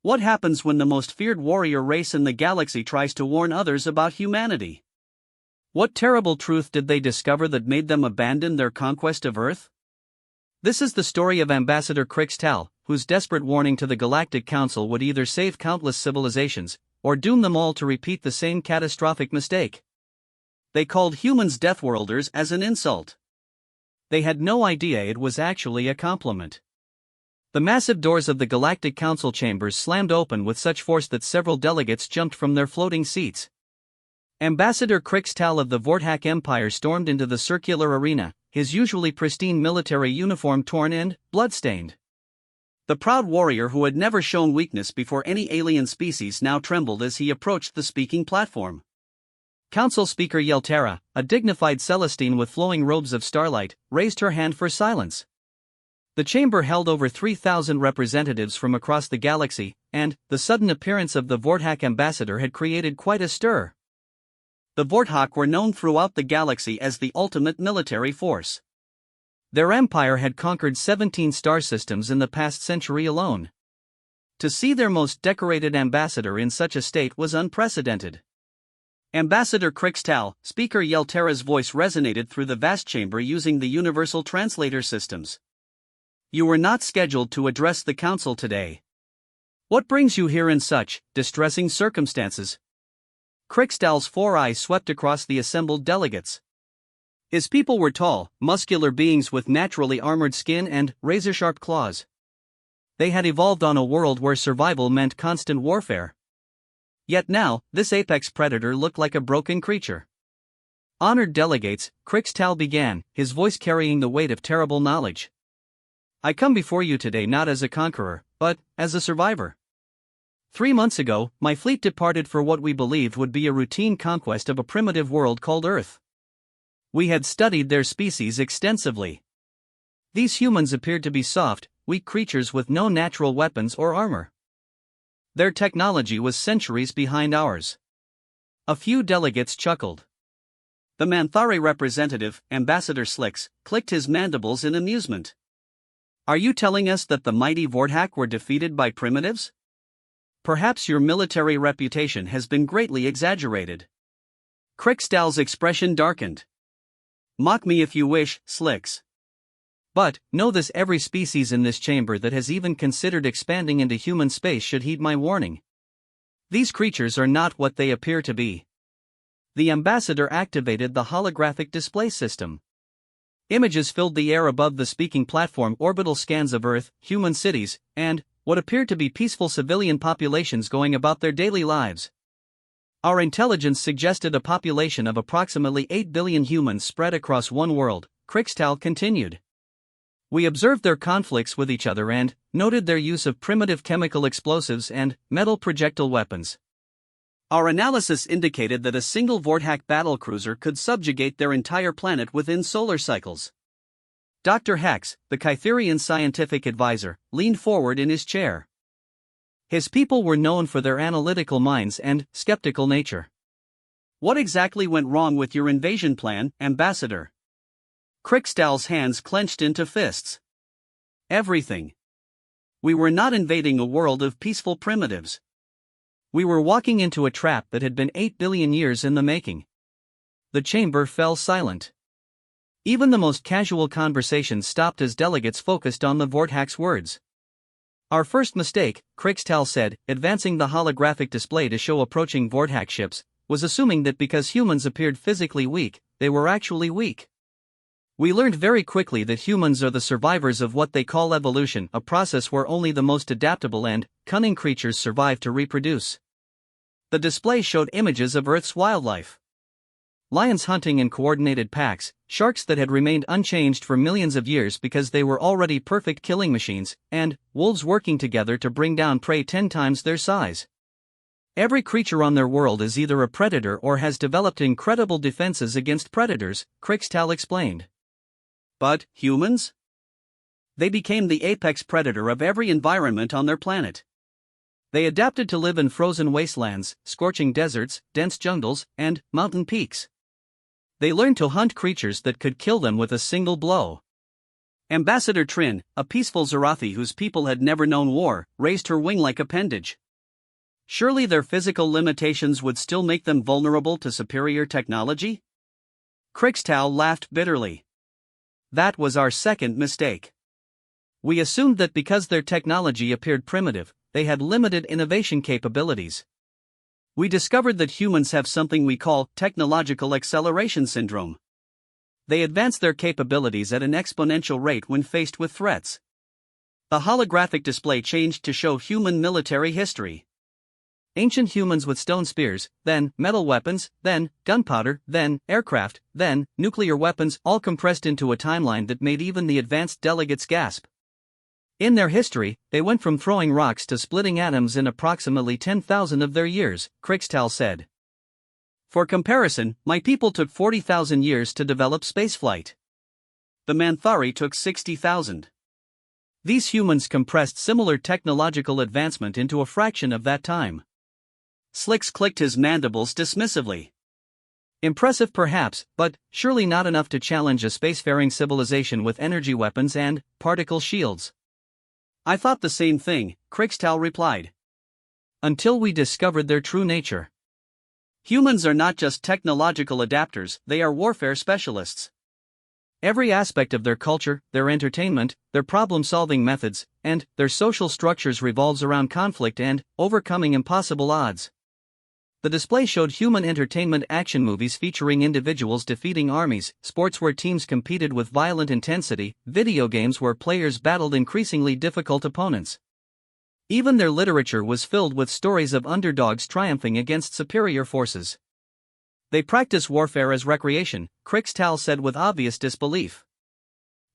What happens when the most feared warrior race in the galaxy tries to warn others about humanity? What terrible truth did they discover that made them abandon their conquest of Earth? This is the story of Ambassador Crixtal, whose desperate warning to the Galactic Council would either save countless civilizations, or doom them all to repeat the same catastrophic mistake. They called humans Deathworlders as an insult. They had no idea it was actually a compliment. The massive doors of the Galactic Council chambers slammed open with such force that several delegates jumped from their floating seats. Ambassador Crixtal of the Vorthak Empire stormed into the circular arena, his usually pristine military uniform torn and blood-stained. The proud warrior who had never shown weakness before any alien species now trembled as he approached the speaking platform. Council Speaker Yeltera, a dignified Celestine with flowing robes of starlight, raised her hand for silence. The chamber held over 3,000 representatives from across the galaxy, and the sudden appearance of the Vorthak ambassador had created quite a stir. The Vorthak were known throughout the galaxy as the ultimate military force. Their empire had conquered 17 star systems in the past century alone. To see their most decorated ambassador in such a state was unprecedented. Ambassador Crixtal, Speaker Yeltera's voice resonated through the vast chamber using the universal translator systems. You were not scheduled to address the council today. What brings you here in such distressing circumstances? Crixtal's 4 eyes swept across the assembled delegates. His people were tall, muscular beings with naturally armored skin and razor-sharp claws. They had evolved on a world where survival meant constant warfare. Yet now, this apex predator looked like a broken creature. Honored delegates, Crixtal began, his voice carrying the weight of terrible knowledge. I come before you today not as a conqueror, but as a survivor. 3 months ago, my fleet departed for what we believed would be a routine conquest of a primitive world called Earth. We had studied their species extensively. These humans appeared to be soft, weak creatures with no natural weapons or armor. Their technology was centuries behind ours. A few delegates chuckled. The Manthari representative, Ambassador Slicks, clicked his mandibles in amusement. Are you telling us that the mighty Vorthak were defeated by primitives? Perhaps your military reputation has been greatly exaggerated. Crixtal's expression darkened. Mock me if you wish, Slicks. But, know this: every species in this chamber that has even considered expanding into human space should heed my warning. These creatures are not what they appear to be. The ambassador activated the holographic display system. Images filled the air above the speaking platform, orbital scans of Earth, human cities, and what appeared to be peaceful civilian populations going about their daily lives. Our intelligence suggested a population of approximately 8 billion humans spread across one world, Crixtal continued. We observed their conflicts with each other and noted their use of primitive chemical explosives and metal projectile weapons. Our analysis indicated that a single Vorthak battlecruiser could subjugate their entire planet within solar cycles. Dr. Hex, the Kytherian scientific advisor, leaned forward in his chair. His people were known for their analytical minds and skeptical nature. What exactly went wrong with your invasion plan, Ambassador? Crixtal's hands clenched into fists. Everything. We were not invading a world of peaceful primitives. We were walking into a trap that had been 8 billion years in the making. The chamber fell silent. Even the most casual conversations stopped as delegates focused on the Vorthak's words. Our first mistake, Crixtal said, advancing the holographic display to show approaching Vorthak ships, was assuming that because humans appeared physically weak, they were actually weak. We learned very quickly that humans are the survivors of what they call evolution, a process where only the most adaptable and cunning creatures survive to reproduce. The display showed images of Earth's wildlife. Lions hunting in coordinated packs, sharks that had remained unchanged for millions of years because they were already perfect killing machines, and wolves working together to bring down prey 10 times their size. Every creature on their world is either a predator or has developed incredible defenses against predators, Crixtal explained. But humans? They became the apex predator of every environment on their planet. They adapted to live in frozen wastelands, scorching deserts, dense jungles, and mountain peaks. They learned to hunt creatures that could kill them with a single blow. Ambassador Trin, a peaceful Zarathi whose people had never known war, raised her wing-like appendage. Surely their physical limitations would still make them vulnerable to superior technology? Crixtal laughed bitterly. That was our second mistake. We assumed that because their technology appeared primitive, they had limited innovation capabilities. We discovered that humans have something we call technological acceleration syndrome. They advance their capabilities at an exponential rate when faced with threats. The holographic display changed to show human military history. Ancient humans with stone spears, then metal weapons, then gunpowder, then aircraft, then nuclear weapons, all compressed into a timeline that made even the advanced delegates gasp. In their history, they went from throwing rocks to splitting atoms in approximately 10,000 of their years, Crixtal said. For comparison, my people took 40,000 years to develop spaceflight. The Manthari took 60,000. These humans compressed similar technological advancement into a fraction of that time. Slicks clicked his mandibles dismissively. Impressive perhaps, but surely not enough to challenge a spacefaring civilization with energy weapons and particle shields. I thought the same thing, Crixtal replied. Until we discovered their true nature. Humans are not just technological adapters, they are warfare specialists. Every aspect of their culture, their entertainment, their problem-solving methods, and their social structures revolves around conflict and overcoming impossible odds. The display showed human entertainment action movies featuring individuals defeating armies, sports where teams competed with violent intensity, video games where players battled increasingly difficult opponents. Even their literature was filled with stories of underdogs triumphing against superior forces. They practice warfare as recreation, Crixtal said with obvious disbelief.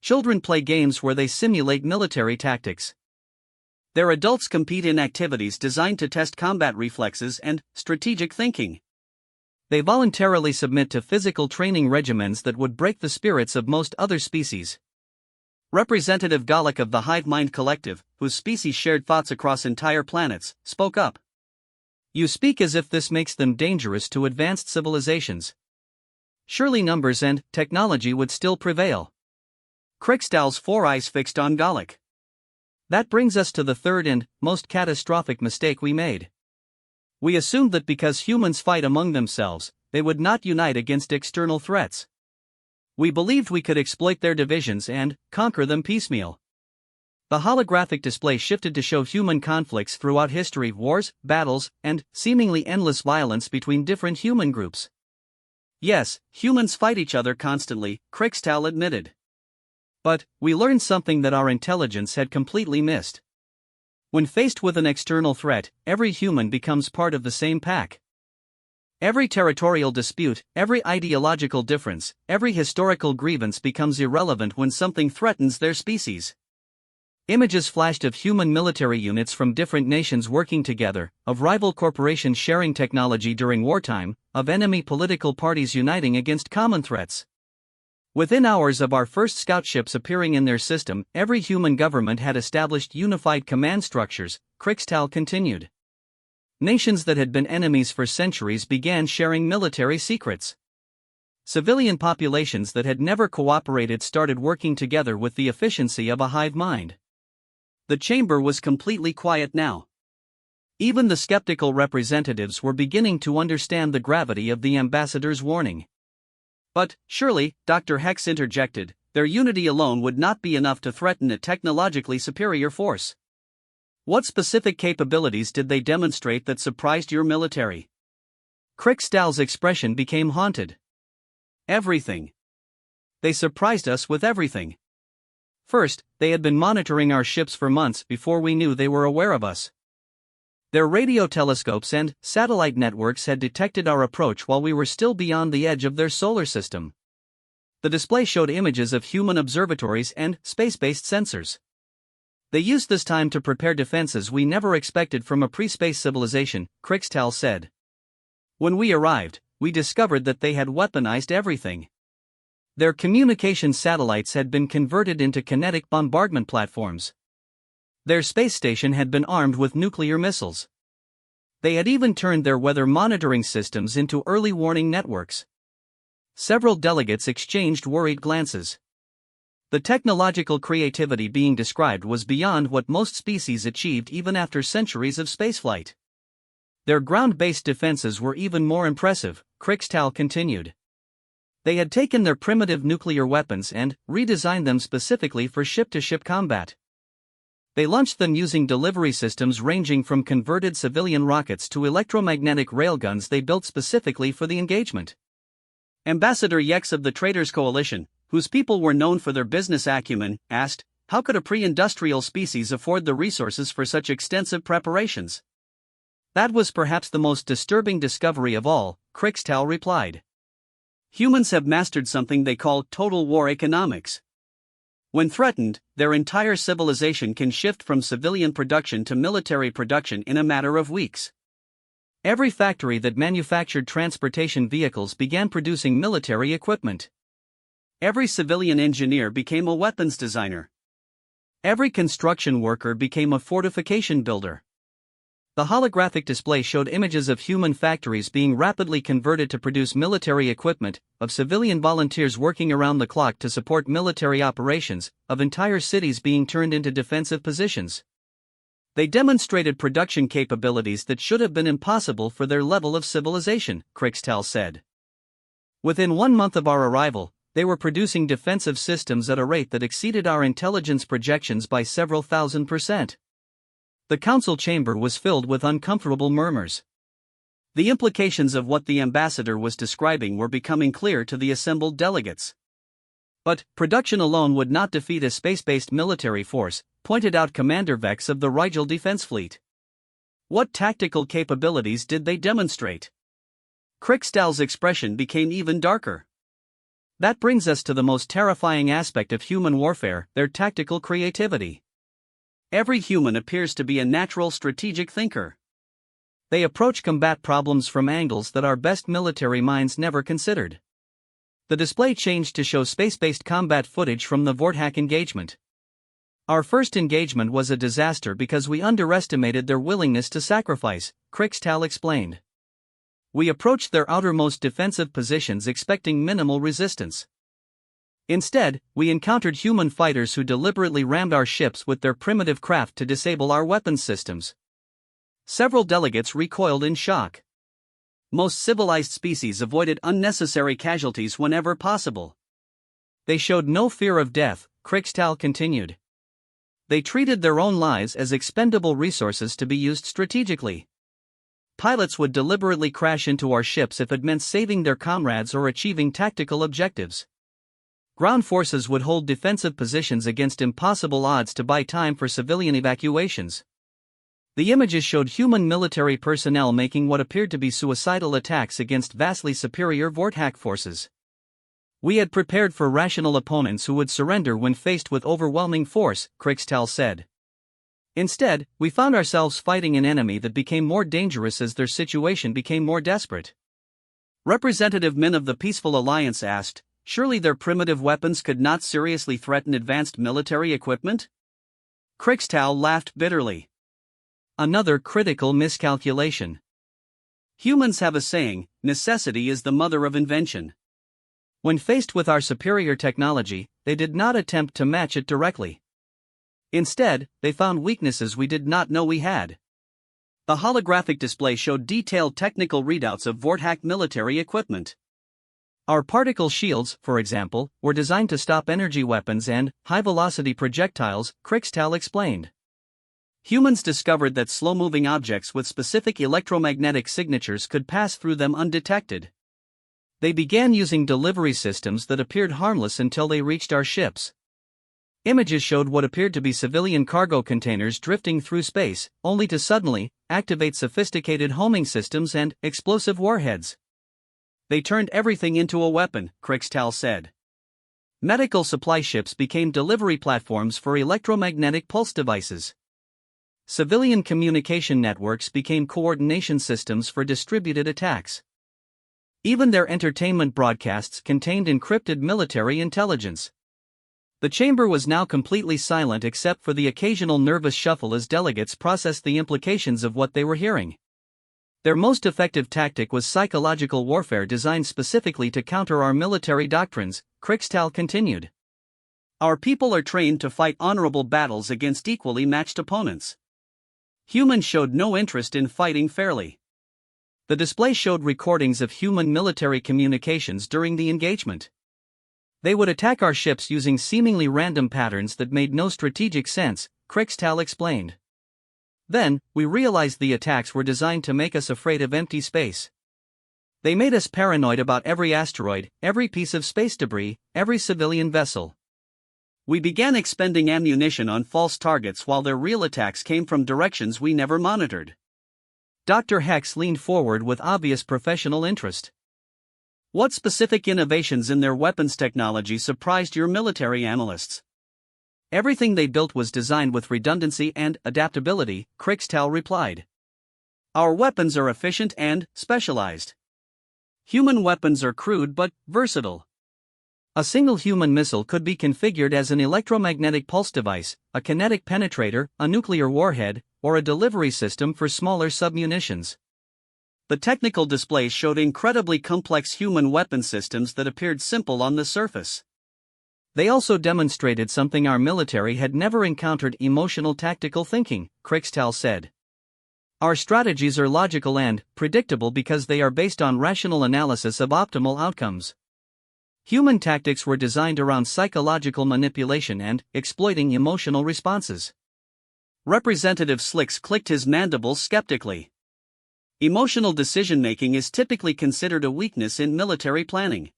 Children play games where they simulate military tactics. Their adults compete in activities designed to test combat reflexes and strategic thinking. They voluntarily submit to physical training regimens that would break the spirits of most other species. Representative Galak of the Hive Mind Collective, whose species shared thoughts across entire planets, spoke up. You speak as if this makes them dangerous to advanced civilizations. Surely numbers and technology would still prevail. Crixtal's four eyes fixed on Galak. That brings us to the third and most catastrophic mistake we made. We assumed that because humans fight among themselves, they would not unite against external threats. We believed we could exploit their divisions and conquer them piecemeal. The holographic display shifted to show human conflicts throughout history, wars, battles, and seemingly endless violence between different human groups. Yes, humans fight each other constantly, Crixtal admitted. But we learned something that our intelligence had completely missed. When faced with an external threat, every human becomes part of the same pack. Every territorial dispute, every ideological difference, every historical grievance becomes irrelevant when something threatens their species. Images flashed of human military units from different nations working together, of rival corporations sharing technology during wartime, of enemy political parties uniting against common threats. Within hours of our first scout ships appearing in their system, every human government had established unified command structures, Crixtal continued. Nations that had been enemies for centuries began sharing military secrets. Civilian populations that had never cooperated started working together with the efficiency of a hive mind. The chamber was completely quiet now. Even the skeptical representatives were beginning to understand the gravity of the ambassador's warning. But, surely, Dr. Hex interjected, their unity alone would not be enough to threaten a technologically superior force. What specific capabilities did they demonstrate that surprised your military? Crixtal's expression became haunted. Everything. They surprised us with everything. First, they had been monitoring our ships for months before we knew they were aware of us. Their radio telescopes and satellite networks had detected our approach while we were still beyond the edge of their solar system. The display showed images of human observatories and space-based sensors. They used this time to prepare defenses we never expected from a pre-space civilization, Crixtal said. When we arrived, we discovered that they had weaponized everything. Their communication satellites had been converted into kinetic bombardment platforms. Their space station had been armed with nuclear missiles. They had even turned their weather monitoring systems into early warning networks. Several delegates exchanged worried glances. The technological creativity being described was beyond what most species achieved even after centuries of spaceflight. Their ground-based defenses were even more impressive, Krixtal continued. They had taken their primitive nuclear weapons and redesigned them specifically for ship-to-ship combat. They launched them using delivery systems ranging from converted civilian rockets to electromagnetic railguns they built specifically for the engagement. Ambassador Yex of the Traders Coalition, whose people were known for their business acumen, asked, "How could a pre-industrial species afford the resources for such extensive preparations?" "That was perhaps the most disturbing discovery of all," Krixtal replied. "Humans have mastered something they call total war economics. When threatened, their entire civilization can shift from civilian production to military production in a matter of weeks. Every factory that manufactured transportation vehicles began producing military equipment. Every civilian engineer became a weapons designer. Every construction worker became a fortification builder." The holographic display showed images of human factories being rapidly converted to produce military equipment, of civilian volunteers working around the clock to support military operations, of entire cities being turned into defensive positions. "They demonstrated production capabilities that should have been impossible for their level of civilization," Krixtal said. "Within 1 month of our arrival, they were producing defensive systems at a rate that exceeded our intelligence projections by several thousand%. The council chamber was filled with uncomfortable murmurs. The implications of what the ambassador was describing were becoming clear to the assembled delegates. "But production alone would not defeat a space-based military force," pointed out Commander Vex of the Rigel Defense Fleet. "What tactical capabilities did they demonstrate?" Krixtal's expression became even darker. "That brings us to the most terrifying aspect of human warfare, their tactical creativity. Every human appears to be a natural strategic thinker. They approach combat problems from angles that our best military minds never considered." The display changed to show space-based combat footage from the Vorthack engagement. "Our first engagement was a disaster because we underestimated their willingness to sacrifice," Krixtal explained. "We approached their outermost defensive positions expecting minimal resistance. Instead, we encountered human fighters who deliberately rammed our ships with their primitive craft to disable our weapons systems." Several delegates recoiled in shock. Most civilized species avoided unnecessary casualties whenever possible. "They showed no fear of death," Krixtal continued. "They treated their own lives as expendable resources to be used strategically. Pilots would deliberately crash into our ships if it meant saving their comrades or achieving tactical objectives. Ground forces would hold defensive positions against impossible odds to buy time for civilian evacuations." The images showed human military personnel making what appeared to be suicidal attacks against vastly superior Vorthack forces. "We had prepared for rational opponents who would surrender when faced with overwhelming force," Krixtal said. "Instead, we found ourselves fighting an enemy that became more dangerous as their situation became more desperate." Representative Min of the Peaceful Alliance asked, "Surely their primitive weapons could not seriously threaten advanced military equipment?" Krixtal laughed bitterly. "Another critical miscalculation. Humans have a saying, necessity is the mother of invention. When faced with our superior technology, they did not attempt to match it directly. Instead, they found weaknesses we did not know we had." The holographic display showed detailed technical readouts of Vorthack military equipment. "Our particle shields, for example, were designed to stop energy weapons and high-velocity projectiles," Krixtal explained. "Humans discovered that slow-moving objects with specific electromagnetic signatures could pass through them undetected. They began using delivery systems that appeared harmless until they reached our ships. Images showed what appeared to be civilian cargo containers drifting through space, only to suddenly activate sophisticated homing systems and explosive warheads. They turned everything into a weapon," Krixtal said. "Medical supply ships became delivery platforms for electromagnetic pulse devices. Civilian communication networks became coordination systems for distributed attacks. Even their entertainment broadcasts contained encrypted military intelligence." The chamber was now completely silent except for the occasional nervous shuffle as delegates processed the implications of what they were hearing. "Their most effective tactic was psychological warfare designed specifically to counter our military doctrines," Krixtal continued. Our people are trained to fight honorable battles against equally matched opponents. Humans showed no interest in fighting fairly. The display showed recordings of human military communications during the engagement. They would attack our ships using seemingly random patterns that made no strategic sense, Krixtal explained. Then, we realized the attacks were designed to make us afraid of empty space. They made us paranoid about every asteroid, every piece of space debris, every civilian vessel. We began expending ammunition on false targets while their real attacks came from directions we never monitored. Dr. Hex leaned forward with obvious professional interest. What specific innovations in their weapons technology surprised your military analysts? Everything they built was designed with redundancy and adaptability, Krixtal replied. Our weapons are efficient and specialized. Human weapons are crude but versatile. A single human missile could be configured as an electromagnetic pulse device, a kinetic penetrator, a nuclear warhead, or a delivery system for smaller submunitions. The technical display showed incredibly complex human weapon systems that appeared simple on the surface. They also demonstrated something our military had never encountered: emotional tactical thinking, Krixtal said. Our strategies are logical and predictable because they are based on rational analysis of optimal outcomes. Human tactics were designed around psychological manipulation and exploiting emotional responses. Representative Slicks clicked his mandibles skeptically. Emotional decision-making is typically considered a weakness in military planning.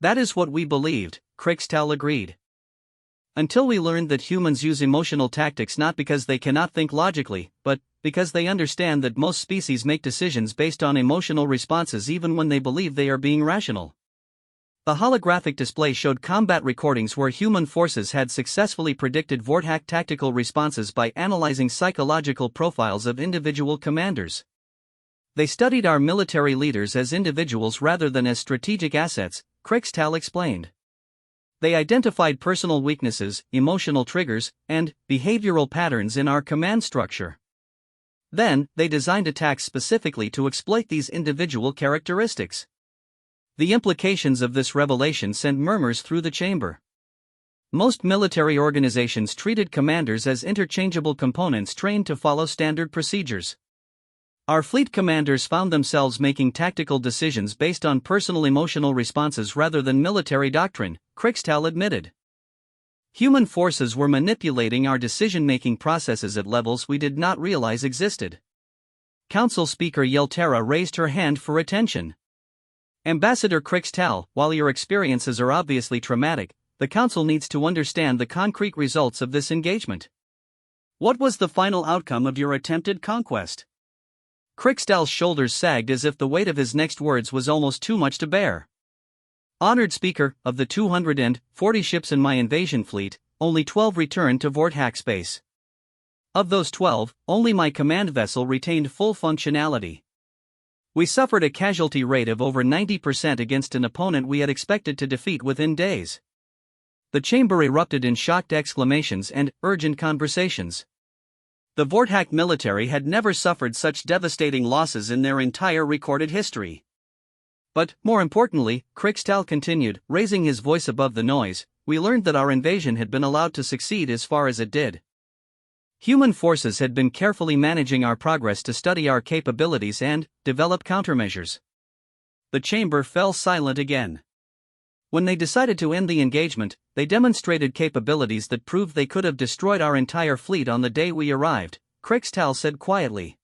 That is what we believed, Krixtal agreed. Until we learned that humans use emotional tactics not because they cannot think logically, but because they understand that most species make decisions based on emotional responses even when they believe they are being rational. The holographic display showed combat recordings where human forces had successfully predicted Vortak tactical responses by analyzing psychological profiles of individual commanders. They studied our military leaders as individuals rather than as strategic assets, Krixtal explained. They identified personal weaknesses, emotional triggers, and behavioral patterns in our command structure. Then, they designed attacks specifically to exploit these individual characteristics. The implications of this revelation sent murmurs through the chamber. Most military organizations treated commanders as interchangeable components trained to follow standard procedures. Our fleet commanders found themselves making tactical decisions based on personal emotional responses rather than military doctrine, Krixtal admitted. Human forces were manipulating our decision-making processes at levels we did not realize existed. Council Speaker Yeltera raised her hand for attention. Ambassador Krixtal, while your experiences are obviously traumatic, the Council needs to understand the concrete results of this engagement. What was the final outcome of your attempted conquest? Krixtal's shoulders sagged as if the weight of his next words was almost too much to bear. Honored Speaker, of the 240 ships in my invasion fleet, only 12 returned to Vortak space. Of those 12, only my command vessel retained full functionality. We suffered a casualty rate of over 90% against an opponent we had expected to defeat within days. The chamber erupted in shocked exclamations and urgent conversations. The Vortak military had never suffered such devastating losses in their entire recorded history. But, more importantly, Krixtal continued, raising his voice above the noise, we learned that our invasion had been allowed to succeed as far as it did. Human forces had been carefully managing our progress to study our capabilities and develop countermeasures. The chamber fell silent again. When they decided to end the engagement, they demonstrated capabilities that proved they could have destroyed our entire fleet on the day we arrived, Krixtal said quietly.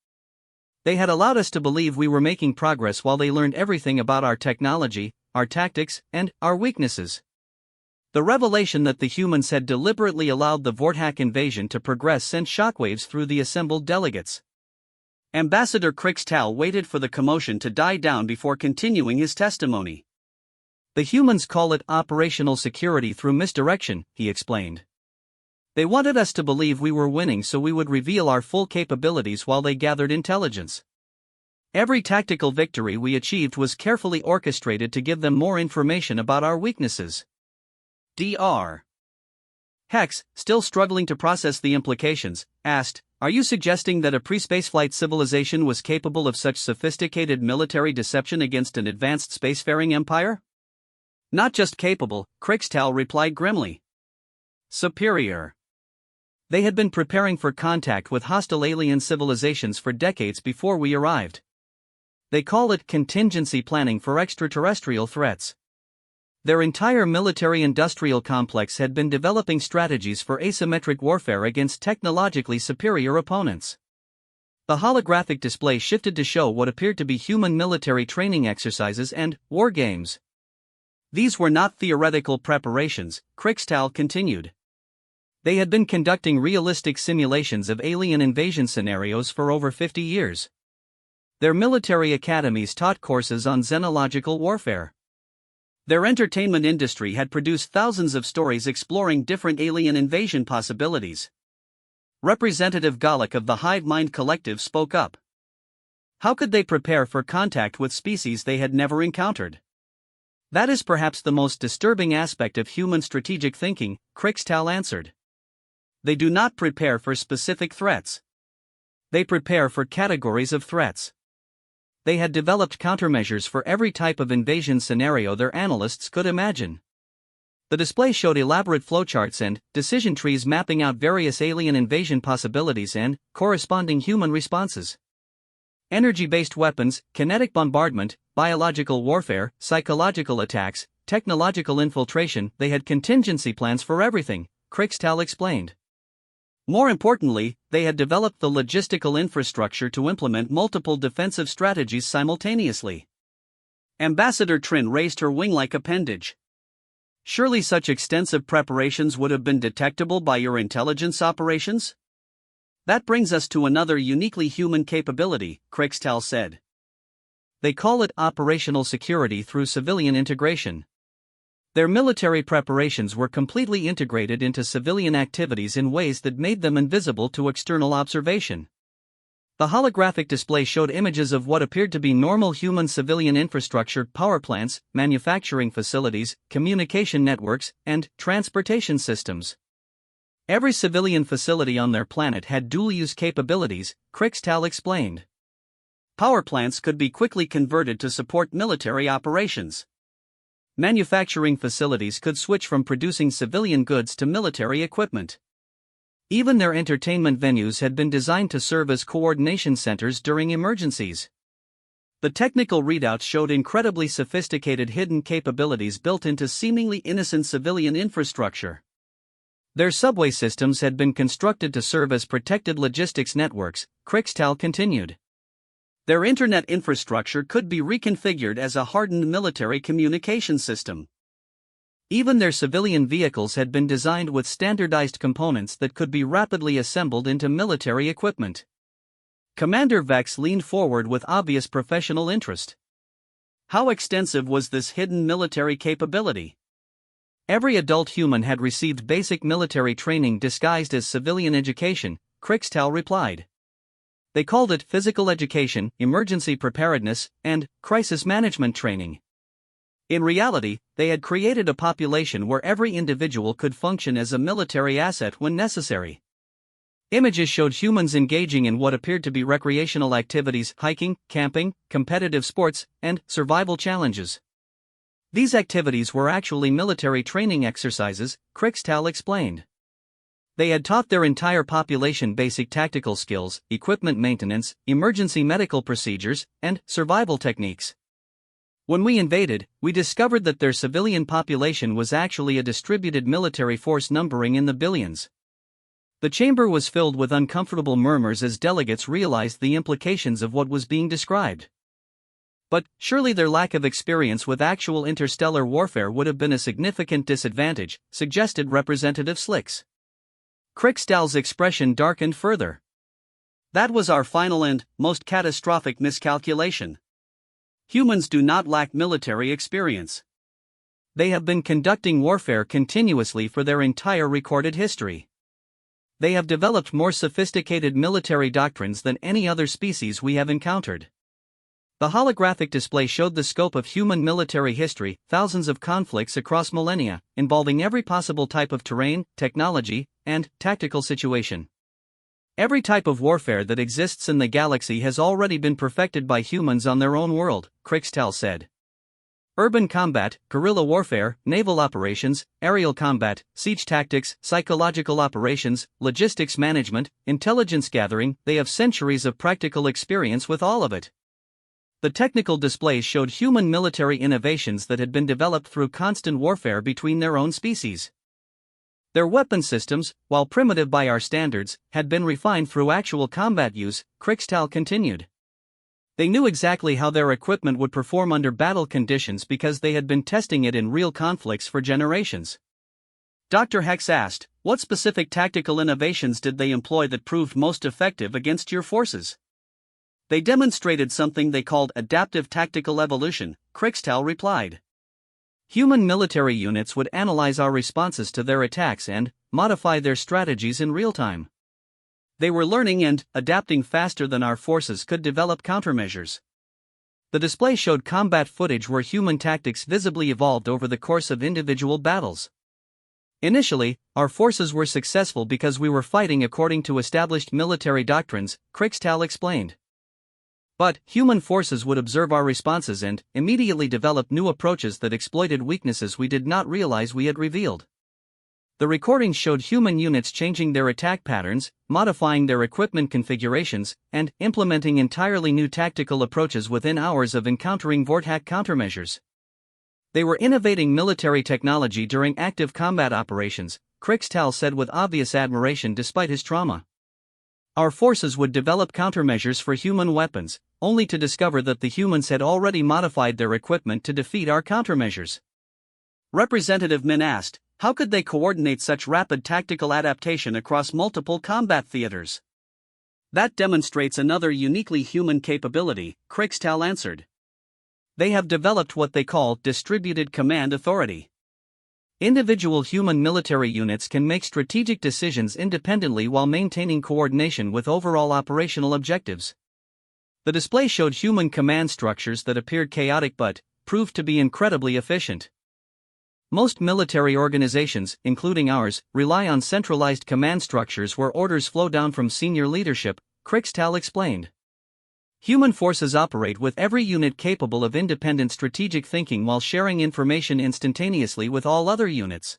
They had allowed us to believe we were making progress while they learned everything about our technology, our tactics, and our weaknesses. The revelation that the humans had deliberately allowed the Vortak invasion to progress sent shockwaves through the assembled delegates. Ambassador Krixtal waited for the commotion to die down before continuing his testimony. The humans call it operational security through misdirection, he explained. They wanted us to believe we were winning so we would reveal our full capabilities while they gathered intelligence. Every tactical victory we achieved was carefully orchestrated to give them more information about our weaknesses. Dr. Hex, still struggling to process the implications, asked, are you suggesting that a pre-spaceflight civilization was capable of such sophisticated military deception against an advanced spacefaring empire? Not just capable, Krixtal replied grimly. Superior. They had been preparing for contact with hostile alien civilizations for decades before we arrived. They call it contingency planning for extraterrestrial threats. Their entire military-industrial complex had been developing strategies for asymmetric warfare against technologically superior opponents. The holographic display shifted to show what appeared to be human military training exercises and war games. These were not theoretical preparations, Krixtal continued. They had been conducting realistic simulations of alien invasion scenarios for over 50 years. Their military academies taught courses on xenological warfare. Their entertainment industry had produced thousands of stories exploring different alien invasion possibilities. Representative Galak of the Hive Mind Collective spoke up. How could they prepare for contact with species they had never encountered? That is perhaps the most disturbing aspect of human strategic thinking, Krixtal answered. They do not prepare for specific threats. They prepare for categories of threats. They had developed countermeasures for every type of invasion scenario their analysts could imagine. The display showed elaborate flowcharts and decision trees mapping out various alien invasion possibilities and corresponding human responses. Energy-based weapons, kinetic bombardment, biological warfare, psychological attacks, technological infiltration, they had contingency plans for everything, Krixtal explained. More importantly, they had developed the logistical infrastructure to implement multiple defensive strategies simultaneously. Ambassador Trin raised her wing-like appendage. Surely such extensive preparations would have been detectable by your intelligence operations? That brings us to another uniquely human capability, Krixtal said. They call it operational security through civilian integration. Their military preparations were completely integrated into civilian activities in ways that made them invisible to external observation. The holographic display showed images of what appeared to be normal human civilian infrastructure: power plants, manufacturing facilities, communication networks, and transportation systems. Every civilian facility on their planet had dual-use capabilities, Krixtal explained. Power plants could be quickly converted to support military operations. Manufacturing facilities could switch from producing civilian goods to military equipment. Even their entertainment venues had been designed to serve as coordination centers during emergencies. The technical readouts showed incredibly sophisticated hidden capabilities built into seemingly innocent civilian infrastructure. Their subway systems had been constructed to serve as protected logistics networks, Krixtal continued. Their internet infrastructure could be reconfigured as a hardened military communication system. Even their civilian vehicles had been designed with standardized components that could be rapidly assembled into military equipment. Commander Vex leaned forward with obvious professional interest. How extensive was this hidden military capability? Every adult human had received basic military training disguised as civilian education, Krixtal replied. They called it physical education, emergency preparedness, and crisis management training. In reality, they had created a population where every individual could function as a military asset when necessary. Images showed humans engaging in what appeared to be recreational activities: hiking, camping, competitive sports, and survival challenges. These activities were actually military training exercises, Krixtal explained. They had taught their entire population basic tactical skills, equipment maintenance, emergency medical procedures, and survival techniques. When we invaded, we discovered that their civilian population was actually a distributed military force numbering in the billions. The chamber was filled with uncomfortable murmurs as delegates realized the implications of what was being described. But surely their lack of experience with actual interstellar warfare would have been a significant disadvantage, suggested Representative Slicks. Krixtal's expression darkened further. That was our final and most catastrophic miscalculation. Humans do not lack military experience. They have been conducting warfare continuously for their entire recorded history. They have developed more sophisticated military doctrines than any other species we have encountered. The holographic display showed the scope of human military history: thousands of conflicts across millennia, involving every possible type of terrain, technology, and tactical situation. Every type of warfare that exists in the galaxy has already been perfected by humans on their own world, Krixtal said. Urban combat, guerrilla warfare, naval operations, aerial combat, siege tactics, psychological operations, logistics management, intelligence gathering, they have centuries of practical experience with all of it. The technical displays showed human military innovations that had been developed through constant warfare between their own species. Their weapon systems, while primitive by our standards, had been refined through actual combat use, Krixtal continued. They knew exactly how their equipment would perform under battle conditions because they had been testing it in real conflicts for generations. Dr. Hex asked, "What specific tactical innovations did they employ that proved most effective against your forces?" "They demonstrated something they called adaptive tactical evolution," Krixtal replied. Human military units would analyze our responses to their attacks and modify their strategies in real time. They were learning and adapting faster than our forces could develop countermeasures. The display showed combat footage where human tactics visibly evolved over the course of individual battles. Initially, our forces were successful because we were fighting according to established military doctrines, Krixtal explained. But human forces would observe our responses and immediately develop new approaches that exploited weaknesses we did not realize we had revealed. The recordings showed human units changing their attack patterns, modifying their equipment configurations, and implementing entirely new tactical approaches within hours of encountering Vorthack countermeasures. They were innovating military technology during active combat operations, Krixtal said with obvious admiration despite his trauma. Our forces would develop countermeasures for human weapons, only to discover that the humans had already modified their equipment to defeat our countermeasures. Representative Min asked, "How could they coordinate such rapid tactical adaptation across multiple combat theaters?" "That demonstrates another uniquely human capability," Krixtal answered. "They have developed what they call distributed command authority. Individual human military units can make strategic decisions independently while maintaining coordination with overall operational objectives." The display showed human command structures that appeared chaotic but proved to be incredibly efficient. Most military organizations, including ours, rely on centralized command structures where orders flow down from senior leadership, Krixtal explained. Human forces operate with every unit capable of independent strategic thinking while sharing information instantaneously with all other units.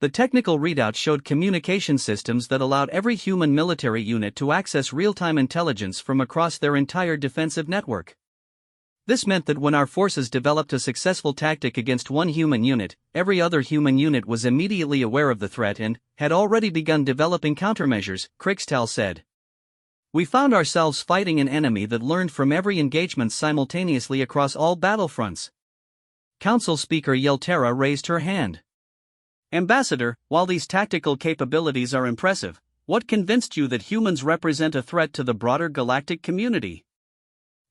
The technical readout showed communication systems that allowed every human military unit to access real-time intelligence from across their entire defensive network. This meant that when our forces developed a successful tactic against one human unit, every other human unit was immediately aware of the threat and had already begun developing countermeasures, Krixtal said. "We found ourselves fighting an enemy that learned from every engagement simultaneously across all battlefronts." Council Speaker Yeltera raised her hand. "Ambassador, while these tactical capabilities are impressive, what convinced you that humans represent a threat to the broader galactic community?"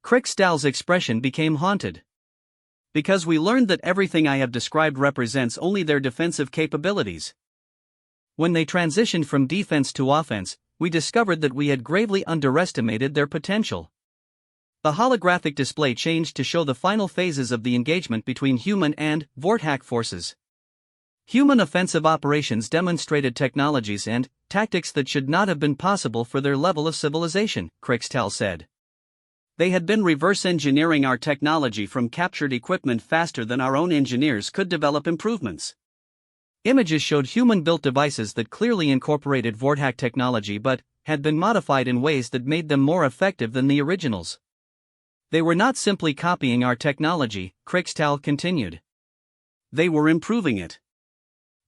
Krixtal's expression became haunted. "Because we learned that everything I have described represents only their defensive capabilities. When they transitioned from defense to offense, we discovered that we had gravely underestimated their potential." The holographic display changed to show the final phases of the engagement between human and Vorthack forces. Human offensive operations demonstrated technologies and tactics that should not have been possible for their level of civilization, Krixtal said. "They had been reverse engineering our technology from captured equipment faster than our own engineers could develop improvements." Images showed human-built devices that clearly incorporated Vorthack technology but had been modified in ways that made them more effective than the originals. "They were not simply copying our technology," Krixtal continued. "They were improving it.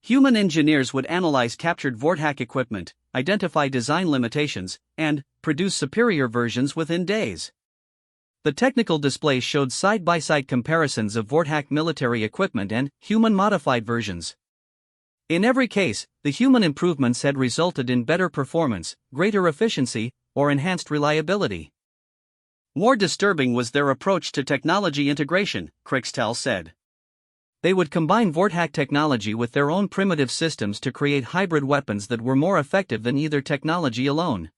Human engineers would analyze captured Vorthack equipment, identify design limitations, and produce superior versions within days." The technical display showed side-by-side comparisons of Vorthack military equipment and human-modified versions. In every case, the human improvements had resulted in better performance, greater efficiency, or enhanced reliability. "More disturbing was their approach to technology integration," Krixtal said. They would combine Vorthack technology with their own primitive systems to create hybrid weapons that were more effective than either technology alone.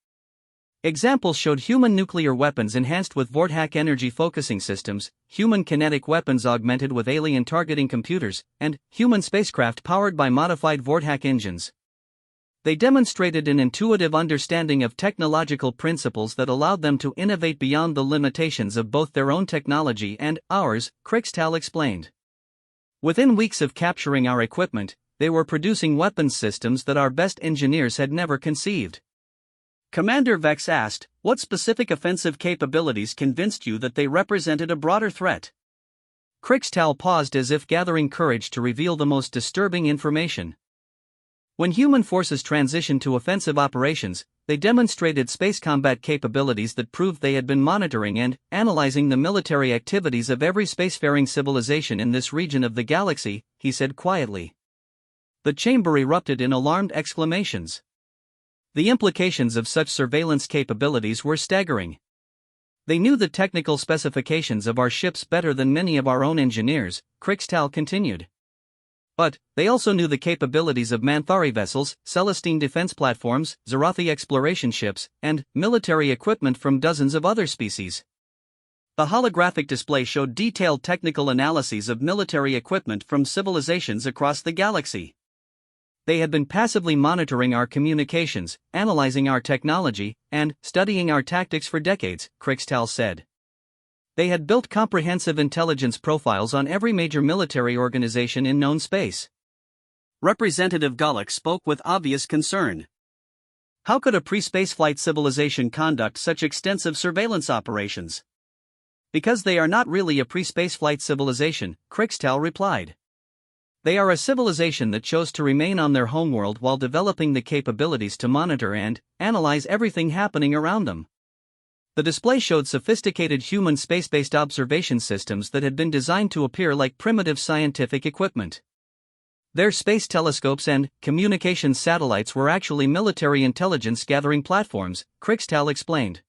Examples showed human nuclear weapons enhanced with Vorthack energy focusing systems, human kinetic weapons augmented with alien targeting computers, and human spacecraft powered by modified Vorthack engines. They demonstrated an intuitive understanding of technological principles that allowed them to innovate beyond the limitations of both their own technology and ours, Krixtal explained. Within weeks of capturing our equipment, they were producing weapons systems that our best engineers had never conceived. Commander Vex asked, "What specific offensive capabilities convinced you that they represented a broader threat?" Krixtal paused as if gathering courage to reveal the most disturbing information. When human forces transitioned to offensive operations, they demonstrated space combat capabilities that proved they had been monitoring and analyzing the military activities of every spacefaring civilization in this region of the galaxy, he said quietly. The chamber erupted in alarmed exclamations. The implications of such surveillance capabilities were staggering. They knew the technical specifications of our ships better than many of our own engineers, Krixtal continued. But they also knew the capabilities of Manthari vessels, Celestine defense platforms, Zarathi exploration ships, and military equipment from dozens of other species. The holographic display showed detailed technical analyses of military equipment from civilizations across the galaxy. They had been passively monitoring our communications, analyzing our technology, and studying our tactics for decades, Krixtal said. They had built comprehensive intelligence profiles on every major military organization in known space. Representative Gulick spoke with obvious concern. How could a pre-spaceflight civilization conduct such extensive surveillance operations? Because they are not really a pre-spaceflight civilization, Krixtal replied. They are a civilization that chose to remain on their homeworld while developing the capabilities to monitor and analyze everything happening around them. The display showed sophisticated human space-based observation systems that had been designed to appear like primitive scientific equipment. Their space telescopes and communications satellites were actually military intelligence-gathering platforms, Krixtal explained.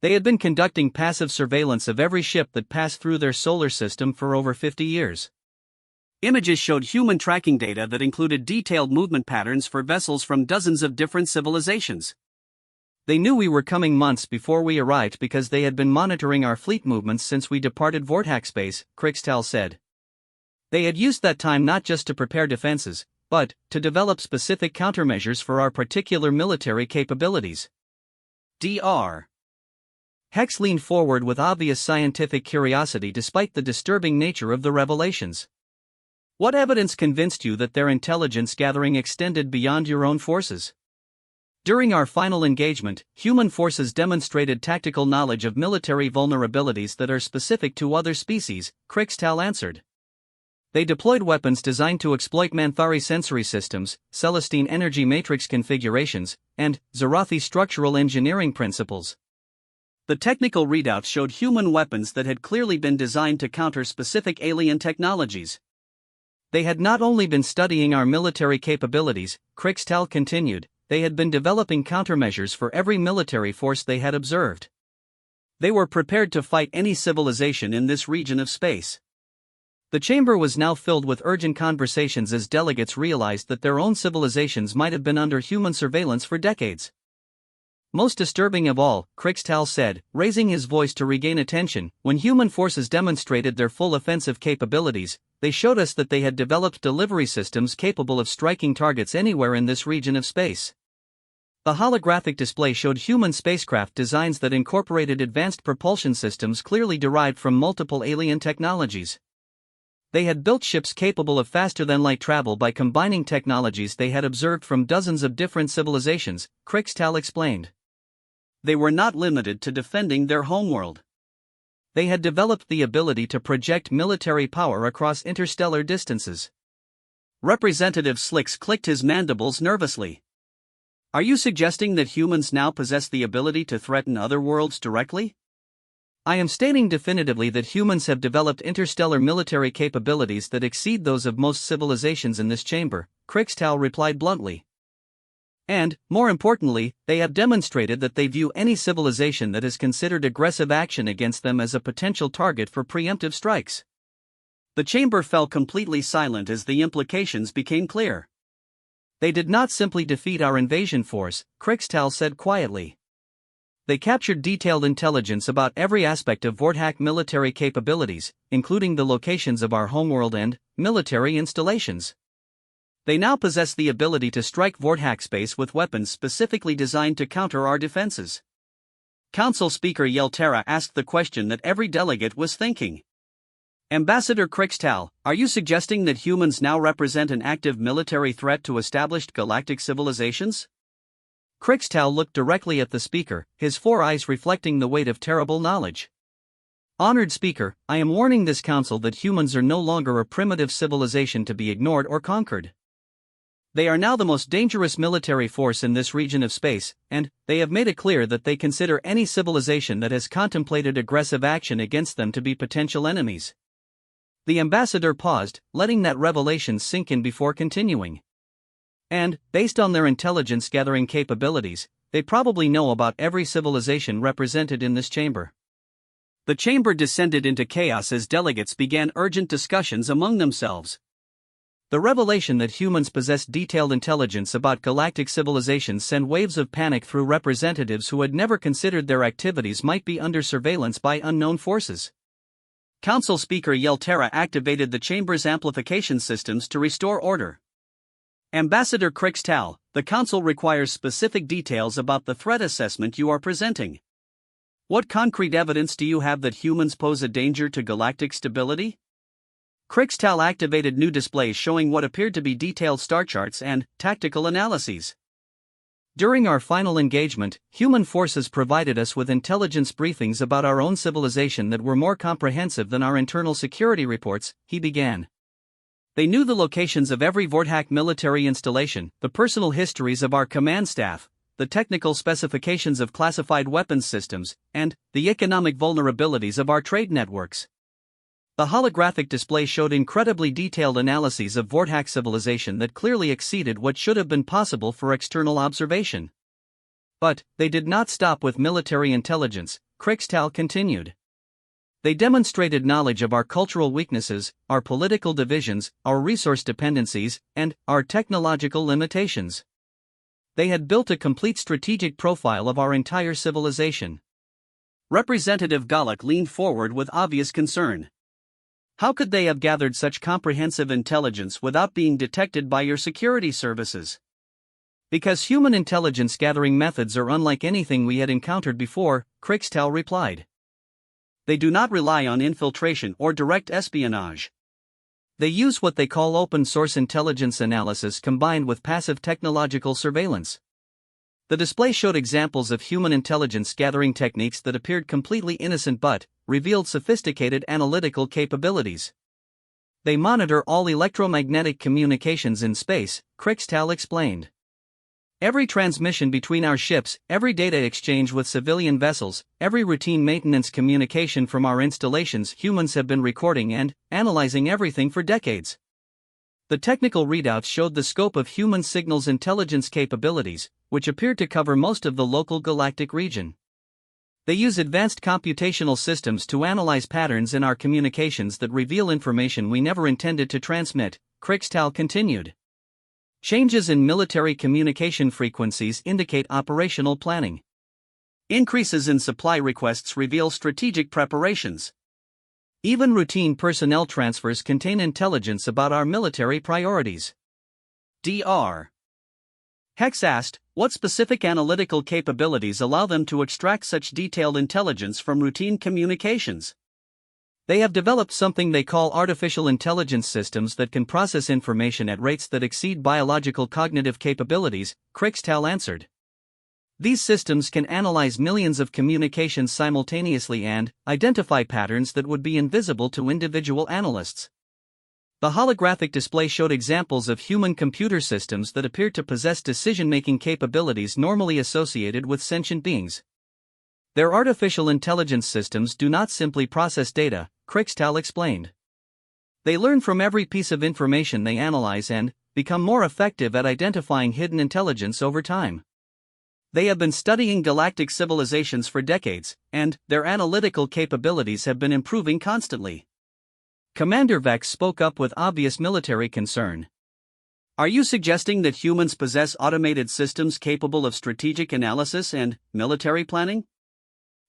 They had been conducting passive surveillance of every ship that passed through their solar system for over 50 years. Images showed human tracking data that included detailed movement patterns for vessels from dozens of different civilizations. They knew we were coming months before we arrived because they had been monitoring our fleet movements since we departed Vortex space, Krixtal said. They had used that time not just to prepare defenses, but to develop specific countermeasures for our particular military capabilities. Dr. Hex leaned forward with obvious scientific curiosity despite the disturbing nature of the revelations. What evidence convinced you that their intelligence gathering extended beyond your own forces? During our final engagement, human forces demonstrated tactical knowledge of military vulnerabilities that are specific to other species, Krixtal answered. They deployed weapons designed to exploit Manthari sensory systems, Celestine energy matrix configurations, and Zarathi structural engineering principles. The technical readouts showed human weapons that had clearly been designed to counter specific alien technologies. They had not only been studying our military capabilities, Krixtal continued, they had been developing countermeasures for every military force they had observed. They were prepared to fight any civilization in this region of space. The chamber was now filled with urgent conversations as delegates realized that their own civilizations might have been under human surveillance for decades. Most disturbing of all, Krixtal said, raising his voice to regain attention, when human forces demonstrated their full offensive capabilities, they showed us that they had developed delivery systems capable of striking targets anywhere in this region of space. The holographic display showed human spacecraft designs that incorporated advanced propulsion systems clearly derived from multiple alien technologies. They had built ships capable of faster-than-light travel by combining technologies they had observed from dozens of different civilizations, Krixtal explained. They were not limited to defending their homeworld. They had developed the ability to project military power across interstellar distances. Representative Slicks clicked his mandibles nervously. Are you suggesting that humans now possess the ability to threaten other worlds directly? I am stating definitively that humans have developed interstellar military capabilities that exceed those of most civilizations in this chamber, Krixtal replied bluntly. And, more importantly, they have demonstrated that they view any civilization that has considered aggressive action against them as a potential target for preemptive strikes. The chamber fell completely silent as the implications became clear. They did not simply defeat our invasion force, Krixtal said quietly. They captured detailed intelligence about every aspect of Vortak military capabilities, including the locations of our homeworld and military installations. They now possess the ability to strike Vortex space with weapons specifically designed to counter our defenses. Council Speaker Yeltera asked the question that every delegate was thinking. Ambassador Crixtal, are you suggesting that humans now represent an active military threat to established galactic civilizations? Crixtal looked directly at the speaker, his four eyes reflecting the weight of terrible knowledge. Honored Speaker, I am warning this council that humans are no longer a primitive civilization to be ignored or conquered. They are now the most dangerous military force in this region of space, and they have made it clear that they consider any civilization that has contemplated aggressive action against them to be potential enemies. The ambassador paused, letting that revelation sink in before continuing. And, based on their intelligence-gathering capabilities, they probably know about every civilization represented in this chamber. The chamber descended into chaos as delegates began urgent discussions among themselves. The revelation that humans possess detailed intelligence about galactic civilizations sent waves of panic through representatives who had never considered their activities might be under surveillance by unknown forces. Council Speaker Yeltera activated the chamber's amplification systems to restore order. Ambassador Crixtal, the Council requires specific details about the threat assessment you are presenting. What concrete evidence do you have that humans pose a danger to galactic stability? Crixtal activated new displays showing what appeared to be detailed star charts and tactical analyses. During our final engagement, human forces provided us with intelligence briefings about our own civilization that were more comprehensive than our internal security reports, he began. They knew the locations of every Vortex military installation, the personal histories of our command staff, the technical specifications of classified weapons systems, and the economic vulnerabilities of our trade networks. The holographic display showed incredibly detailed analyses of Vortex civilization that clearly exceeded what should have been possible for external observation. But they did not stop with military intelligence, Crixtal continued. They demonstrated knowledge of our cultural weaknesses, our political divisions, our resource dependencies, and our technological limitations. They had built a complete strategic profile of our entire civilization. Representative Galak leaned forward with obvious concern. How could they have gathered such comprehensive intelligence without being detected by your security services? Because human intelligence gathering methods are unlike anything we had encountered before, Crixtal replied. They do not rely on infiltration or direct espionage. They use what they call open-source intelligence analysis combined with passive technological surveillance. The display showed examples of human intelligence gathering techniques that appeared completely innocent but revealed sophisticated analytical capabilities. They monitor all electromagnetic communications in space, Crixtal explained. Every transmission between our ships, every data exchange with civilian vessels, every routine maintenance communication from our installations, humans have been recording and analyzing everything for decades. The technical readouts showed the scope of human signals intelligence capabilities, which appeared to cover most of the local galactic region. They use advanced computational systems to analyze patterns in our communications that reveal information we never intended to transmit, Crixtal continued. Changes in military communication frequencies indicate operational planning. Increases in supply requests reveal strategic preparations. Even routine personnel transfers contain intelligence about our military priorities. Dr. Hex asked, what specific analytical capabilities allow them to extract such detailed intelligence from routine communications? They have developed something they call artificial intelligence systems that can process information at rates that exceed biological cognitive capabilities, Crixtal answered. These systems can analyze millions of communications simultaneously and identify patterns that would be invisible to individual analysts. The holographic display showed examples of human computer systems that appeared to possess decision-making capabilities normally associated with sentient beings. Their artificial intelligence systems do not simply process data, Crixtal explained. They learn from every piece of information they analyze and become more effective at identifying hidden intelligence over time. They have been studying galactic civilizations for decades, and their analytical capabilities have been improving constantly. Commander Vex spoke up with obvious military concern. Are you suggesting that humans possess automated systems capable of strategic analysis and military planning?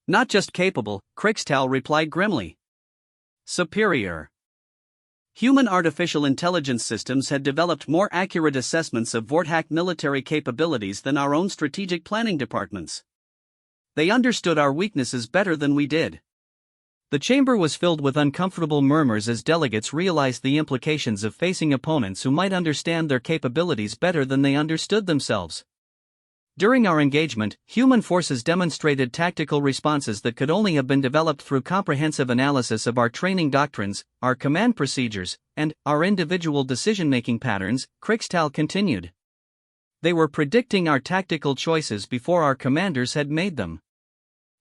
Not just capable, Crixtal replied grimly. Superior. human artificial intelligence systems had developed more accurate assessments of Vorthac military capabilities than our own strategic planning departments. They understood our weaknesses better than we did. The chamber was filled with uncomfortable murmurs as delegates realized the implications of facing opponents who might understand their capabilities better than they understood themselves. During our engagement, human forces demonstrated tactical responses that could only have been developed through comprehensive analysis of our training doctrines, our command procedures, and our individual decision-making patterns, Krixtal continued. They were predicting our tactical choices before our commanders had made them.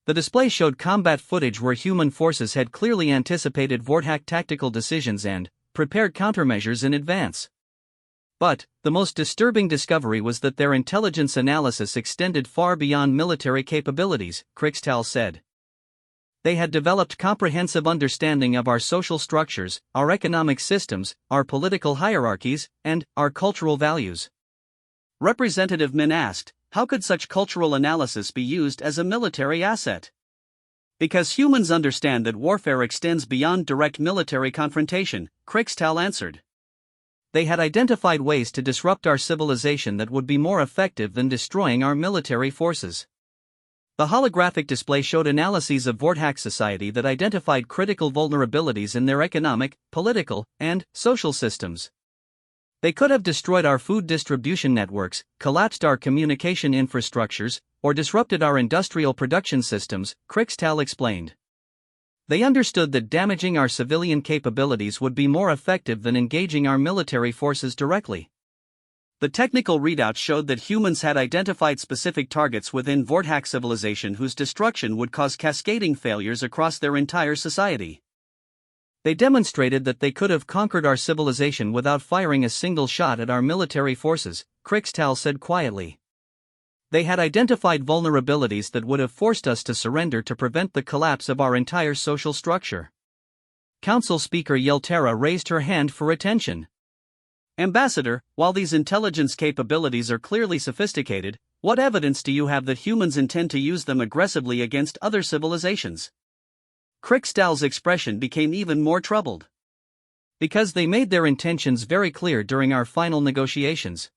The display showed combat footage where human forces had clearly anticipated Vorthac tactical decisions and prepared countermeasures in advance. But the most disturbing discovery was that their intelligence analysis extended far beyond military capabilities, Krixtal said. They had developed comprehensive understanding of our social structures, our economic systems, our political hierarchies, and our cultural values. Representative Min asked, how could such cultural analysis be used as a military asset? Because humans understand that warfare extends beyond direct military confrontation, Krixtal answered. They had identified ways to disrupt our civilization that would be more effective than destroying our military forces. The holographic display showed analyses of Vorthac society that identified critical vulnerabilities in their economic, political, and social systems. They could have destroyed our food distribution networks, collapsed our communication infrastructures, or disrupted our industrial production systems, Krixtal explained. They understood that damaging our civilian capabilities would be more effective than engaging our military forces directly. The technical readouts showed that humans had identified specific targets within Vorthac civilization whose destruction would cause cascading failures across their entire society. They demonstrated that they could have conquered our civilization without firing a single shot at our military forces, Krixtal said quietly. They had identified vulnerabilities that would have forced us to surrender to prevent the collapse of our entire social structure. Council Speaker Yeltera raised her hand for attention. Ambassador, while these intelligence capabilities are clearly sophisticated, what evidence do you have that humans intend to use them aggressively against other civilizations? Krixtal's expression became even more troubled. Because they made their intentions very clear during our final negotiations.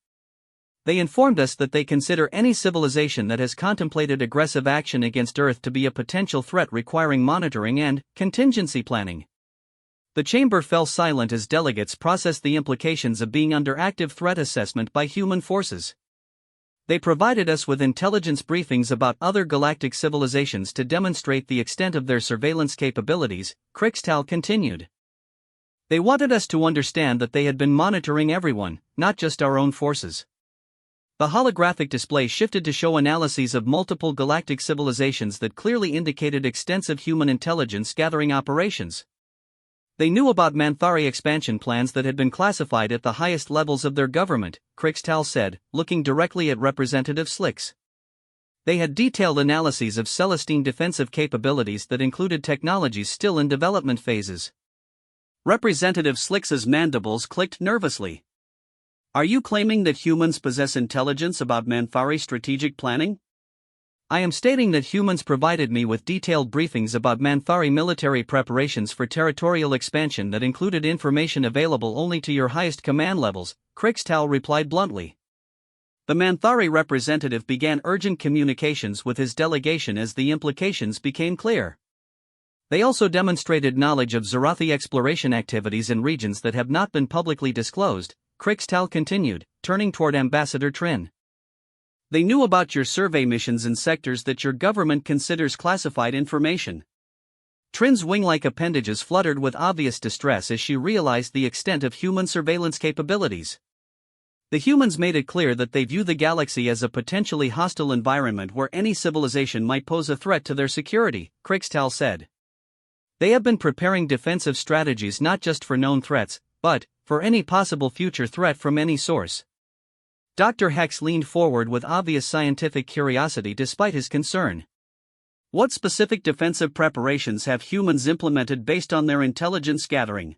They informed us that they consider any civilization that has contemplated aggressive action against Earth to be a potential threat requiring monitoring and contingency planning. The chamber fell silent as delegates processed the implications of being under active threat assessment by human forces. They provided us with intelligence briefings about other galactic civilizations to demonstrate the extent of their surveillance capabilities, Krixtal continued. They wanted us to understand that they had been monitoring everyone, not just our own forces. The holographic display shifted to show analyses of multiple galactic civilizations that clearly indicated extensive human intelligence gathering operations. They knew about Manthari expansion plans that had been classified at the highest levels of their government, Krixtal said, looking directly at Representative Slicks. They had detailed analyses of Celestine defensive capabilities that included technologies still in development phases. Representative Slicks's mandibles clicked nervously. Are you claiming that humans possess intelligence about Manthari strategic planning? I am stating that humans provided me with detailed briefings about Manthari military preparations for territorial expansion that included information available only to your highest command levels, Krixtal replied bluntly. The Manthari representative began urgent communications with his delegation as the implications became clear. They also demonstrated knowledge of Zarathi exploration activities in regions that have not been publicly disclosed, Krixtal continued, turning toward Ambassador Trin. They knew about your survey missions in sectors that your government considers classified information. Trin's wing-like appendages fluttered with obvious distress as she realized the extent of human surveillance capabilities. The humans made it clear that they view the galaxy as a potentially hostile environment where any civilization might pose a threat to their security, Krixtal said. They have been preparing defensive strategies not just for known threats, but for any possible future threat from any source. Dr. Hex leaned forward with obvious scientific curiosity despite his concern. What specific defensive preparations have humans implemented based on their intelligence gathering?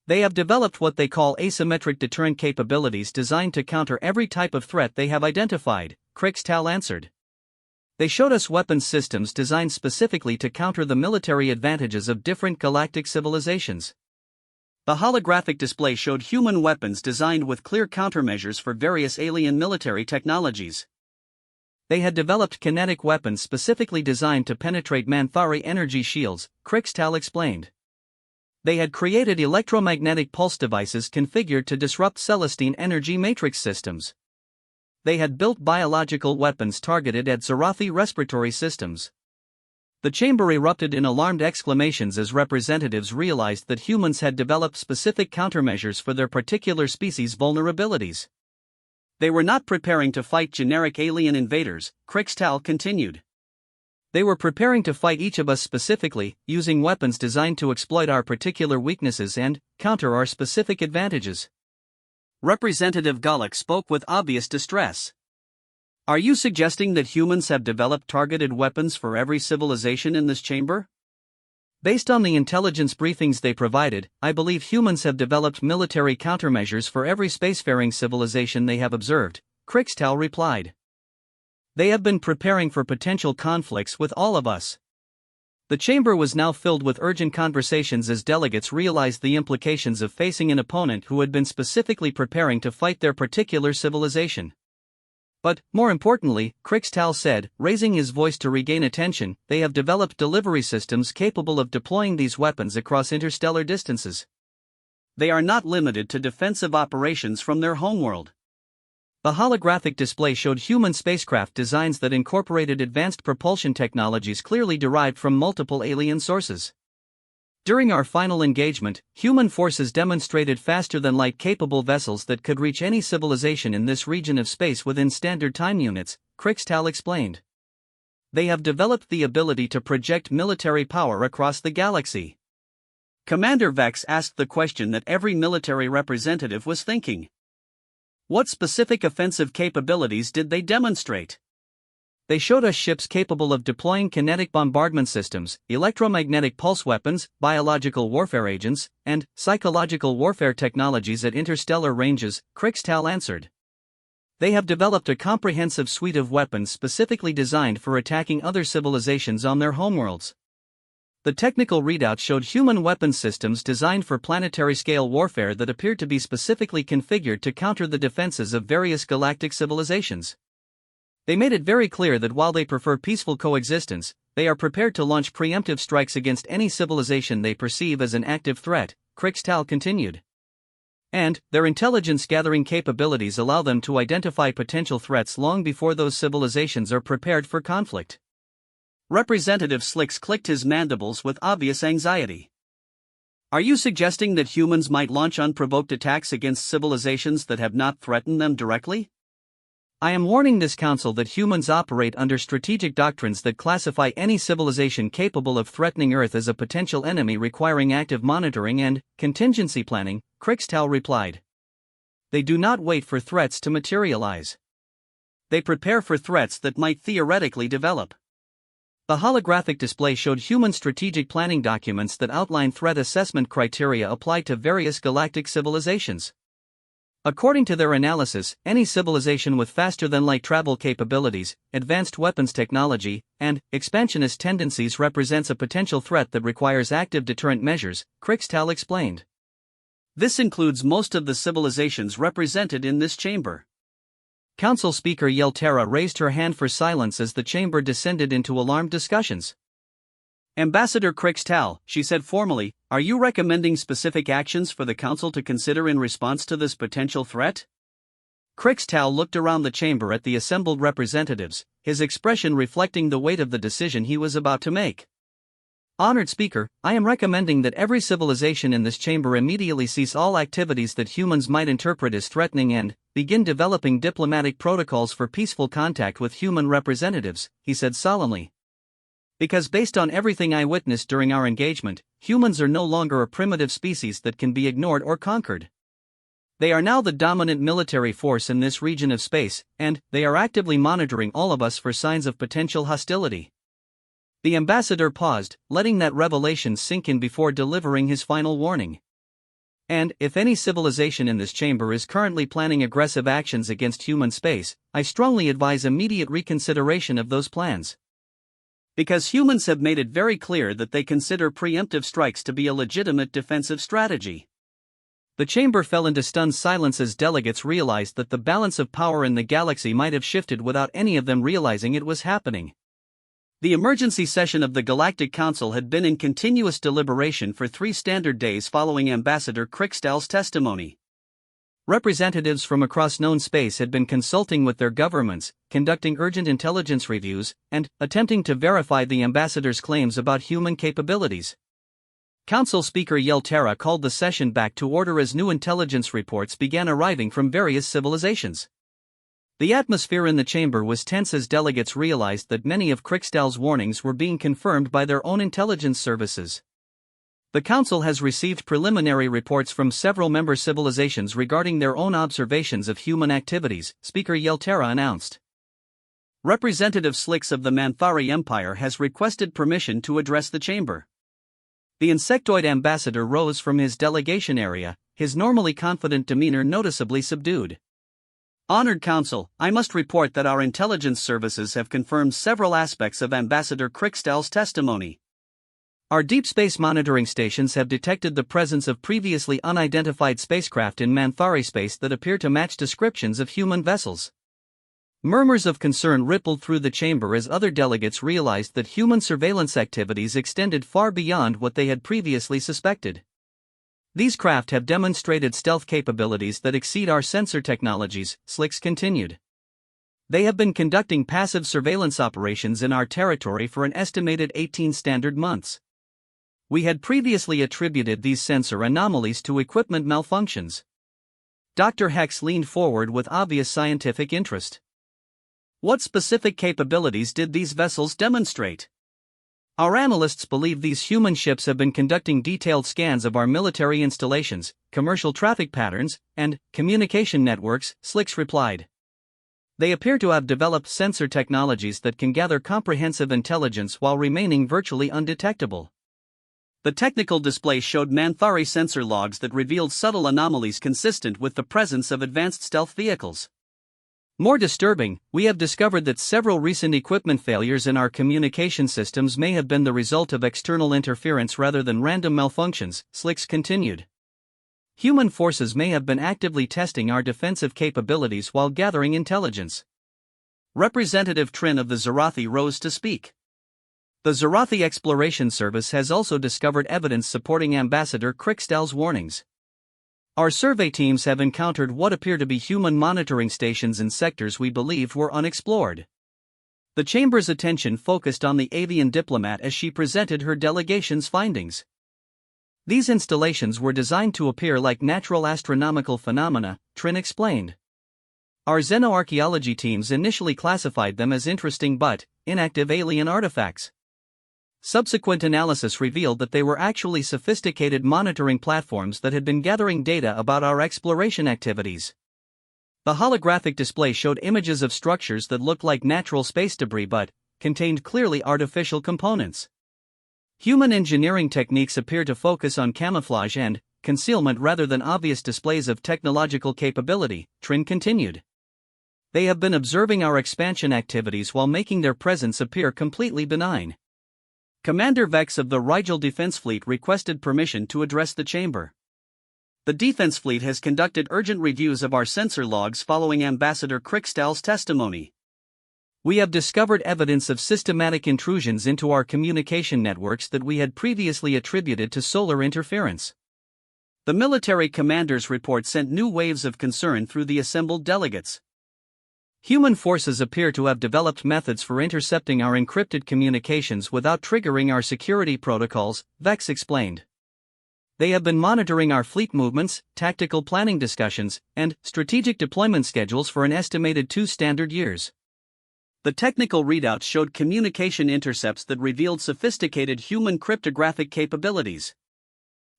They have developed what they call asymmetric deterrent capabilities designed to counter every type of threat they have identified, Krixtal answered. They showed us weapons systems designed specifically to counter the military advantages of different galactic civilizations. The holographic display showed human weapons designed with clear countermeasures for various alien military technologies. They had developed kinetic weapons specifically designed to penetrate Manthari energy shields, Crixtal explained. They had created electromagnetic pulse devices configured to disrupt Celestine energy matrix systems. They had built biological weapons targeted at Zarathi respiratory systems. The chamber erupted in alarmed exclamations as representatives realized that humans had developed specific countermeasures for their particular species' vulnerabilities. They were not preparing to fight generic alien invaders, Crixtal continued. They were preparing to fight each of us specifically, using weapons designed to exploit our particular weaknesses and counter our specific advantages. Representative Galak spoke with obvious distress. Are you suggesting that humans have developed targeted weapons for every civilization in this chamber? Based on the intelligence briefings they provided, I believe humans have developed military countermeasures for every spacefaring civilization they have observed, Crixtal replied. They have been preparing for potential conflicts with all of us. The chamber was now filled with urgent conversations as delegates realized the implications of facing an opponent who had been specifically preparing to fight their particular civilization. But, more importantly, Crixtal said, raising his voice to regain attention, they have developed delivery systems capable of deploying these weapons across interstellar distances. They are not limited to defensive operations from their homeworld. The holographic display showed human spacecraft designs that incorporated advanced propulsion technologies clearly derived from multiple alien sources. During our final engagement, human forces demonstrated faster-than-light capable vessels that could reach any civilization in this region of space within standard time units, Crixtal explained. They have developed the ability to project military power across the galaxy. Commander Vex asked the question that every military representative was thinking. What specific offensive capabilities did they demonstrate? They showed us ships capable of deploying kinetic bombardment systems, electromagnetic pulse weapons, biological warfare agents, and psychological warfare technologies at interstellar ranges, Crixtal answered. They have developed a comprehensive suite of weapons specifically designed for attacking other civilizations on their homeworlds. The technical readout showed human weapons systems designed for planetary-scale warfare that appeared to be specifically configured to counter the defenses of various galactic civilizations. They made it very clear that while they prefer peaceful coexistence, they are prepared to launch preemptive strikes against any civilization they perceive as an active threat, Crixtal continued. And, their intelligence-gathering capabilities allow them to identify potential threats long before those civilizations are prepared for conflict. Representative Slicks clicked his mandibles with obvious anxiety. Are you suggesting that humans might launch unprovoked attacks against civilizations that have not threatened them directly? I am warning this council that humans operate under strategic doctrines that classify any civilization capable of threatening Earth as a potential enemy requiring active monitoring and contingency planning, Crixtal replied. They do not wait for threats to materialize. They prepare for threats that might theoretically develop. The holographic display showed human strategic planning documents that outline threat assessment criteria applied to various galactic civilizations. According to their analysis, any civilization with faster-than-light travel capabilities, advanced weapons technology, and expansionist tendencies represents a potential threat that requires active deterrent measures, Crixtal explained. This includes most of the civilizations represented in this chamber. Council Speaker Yeltera raised her hand for silence as the chamber descended into alarmed discussions. Ambassador Crixtal, she said formally, are you recommending specific actions for the Council to consider in response to this potential threat? Crixtal looked around the chamber at the assembled representatives, his expression reflecting the weight of the decision he was about to make. Honored Speaker, I am recommending that every civilization in this chamber immediately cease all activities that humans might interpret as threatening and begin developing diplomatic protocols for peaceful contact with human representatives, he said solemnly. Because based on everything I witnessed during our engagement, humans are no longer a primitive species that can be ignored or conquered. They are now the dominant military force in this region of space, and they are actively monitoring all of us for signs of potential hostility. The ambassador paused, letting that revelation sink in before delivering his final warning. And, if any civilization in this chamber is currently planning aggressive actions against human space, I strongly advise immediate reconsideration of those plans. Because humans have made it very clear that they consider preemptive strikes to be a legitimate defensive strategy. The chamber fell into stunned silence as delegates realized that the balance of power in the galaxy might have shifted without any of them realizing it was happening. The emergency session of the Galactic Council had been in continuous deliberation for 3 standard days following Ambassador Crickstall's testimony. Representatives from across known space had been consulting with their governments, conducting urgent intelligence reviews, and attempting to verify the ambassador's claims about human capabilities. Council Speaker Yeltera called the session back to order as new intelligence reports began arriving from various civilizations. The atmosphere in the chamber was tense as delegates realized that many of Crickstall's warnings were being confirmed by their own intelligence services. The Council has received preliminary reports from several member civilizations regarding their own observations of human activities, Speaker Yeltera announced. Representative Slicks of the Manthari Empire has requested permission to address the chamber. The insectoid ambassador rose from his delegation area, his normally confident demeanor noticeably subdued. Honored Council, I must report that our intelligence services have confirmed several aspects of Ambassador Crickstall's testimony. Our deep space monitoring stations have detected the presence of previously unidentified spacecraft in Manthari space that appear to match descriptions of human vessels. Murmurs of concern rippled through the chamber as other delegates realized that human surveillance activities extended far beyond what they had previously suspected. These craft have demonstrated stealth capabilities that exceed our sensor technologies, Slicks continued. They have been conducting passive surveillance operations in our territory for an estimated 18 standard months. We had previously attributed these sensor anomalies to equipment malfunctions. Dr. Hex leaned forward with obvious scientific interest. What specific capabilities did these vessels demonstrate? Our analysts believe these human ships have been conducting detailed scans of our military installations, commercial traffic patterns, and communication networks, Slicks replied. They appear to have developed sensor technologies that can gather comprehensive intelligence while remaining virtually undetectable. The technical display showed Manthari sensor logs that revealed subtle anomalies consistent with the presence of advanced stealth vehicles. More disturbing, we have discovered that several recent equipment failures in our communication systems may have been the result of external interference rather than random malfunctions, Slicks continued. Human forces may have been actively testing our defensive capabilities while gathering intelligence. Representative Trin of the Zarathi rose to speak. The Zarathi Exploration Service has also discovered evidence supporting Ambassador Crickstall's warnings. Our survey teams have encountered what appear to be human monitoring stations in sectors we believed were unexplored. The chamber's attention focused on the avian diplomat as she presented her delegation's findings. These installations were designed to appear like natural astronomical phenomena, Trin explained. Our xenoarchaeology teams initially classified them as interesting but inactive alien artifacts. Subsequent analysis revealed that they were actually sophisticated monitoring platforms that had been gathering data about our exploration activities. The holographic display showed images of structures that looked like natural space debris but contained clearly artificial components. Human engineering techniques appear to focus on camouflage and concealment rather than obvious displays of technological capability, Trin continued. They have been observing our expansion activities while making their presence appear completely benign. Commander Vex of the Rigel Defense Fleet requested permission to address the chamber. The Defense Fleet has conducted urgent reviews of our sensor logs following Ambassador Crickstall's testimony. We have discovered evidence of systematic intrusions into our communication networks that we had previously attributed to solar interference. The military commander's report sent new waves of concern through the assembled delegates. Human forces appear to have developed methods for intercepting our encrypted communications without triggering our security protocols, Vex explained. They have been monitoring our fleet movements, tactical planning discussions, and strategic deployment schedules for an estimated 2 standard years. The technical readouts showed communication intercepts that revealed sophisticated human cryptographic capabilities.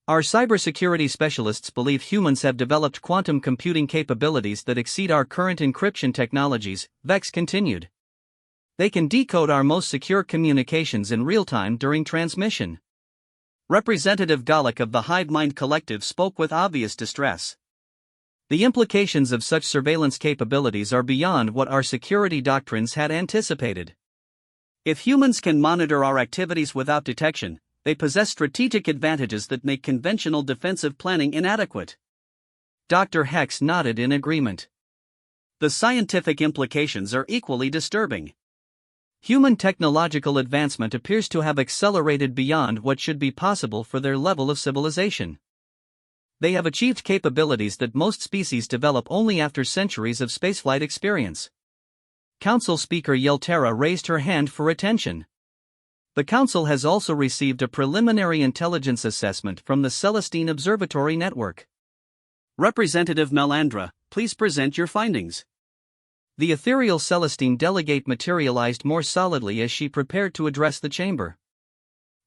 Our cybersecurity specialists believe humans have developed quantum computing capabilities that exceed our current encryption technologies, Vex continued. They can decode our most secure communications in real time during transmission. Representative Galak of the Hive Mind Collective spoke with obvious distress. The implications of such surveillance capabilities are beyond what our security doctrines had anticipated. If humans can monitor our activities without detection, they possess strategic advantages that make conventional defensive planning inadequate. Dr. Hex nodded in agreement. The scientific implications are equally disturbing. Human technological advancement appears to have accelerated beyond what should be possible for their level of civilization. They have achieved capabilities that most species develop only after centuries of spaceflight experience. Council Speaker Yeltera raised her hand for attention. The Council has also received a preliminary intelligence assessment from the Celestine Observatory Network. Representative Melandra, please present your findings. The ethereal Celestine delegate materialized more solidly as she prepared to address the chamber.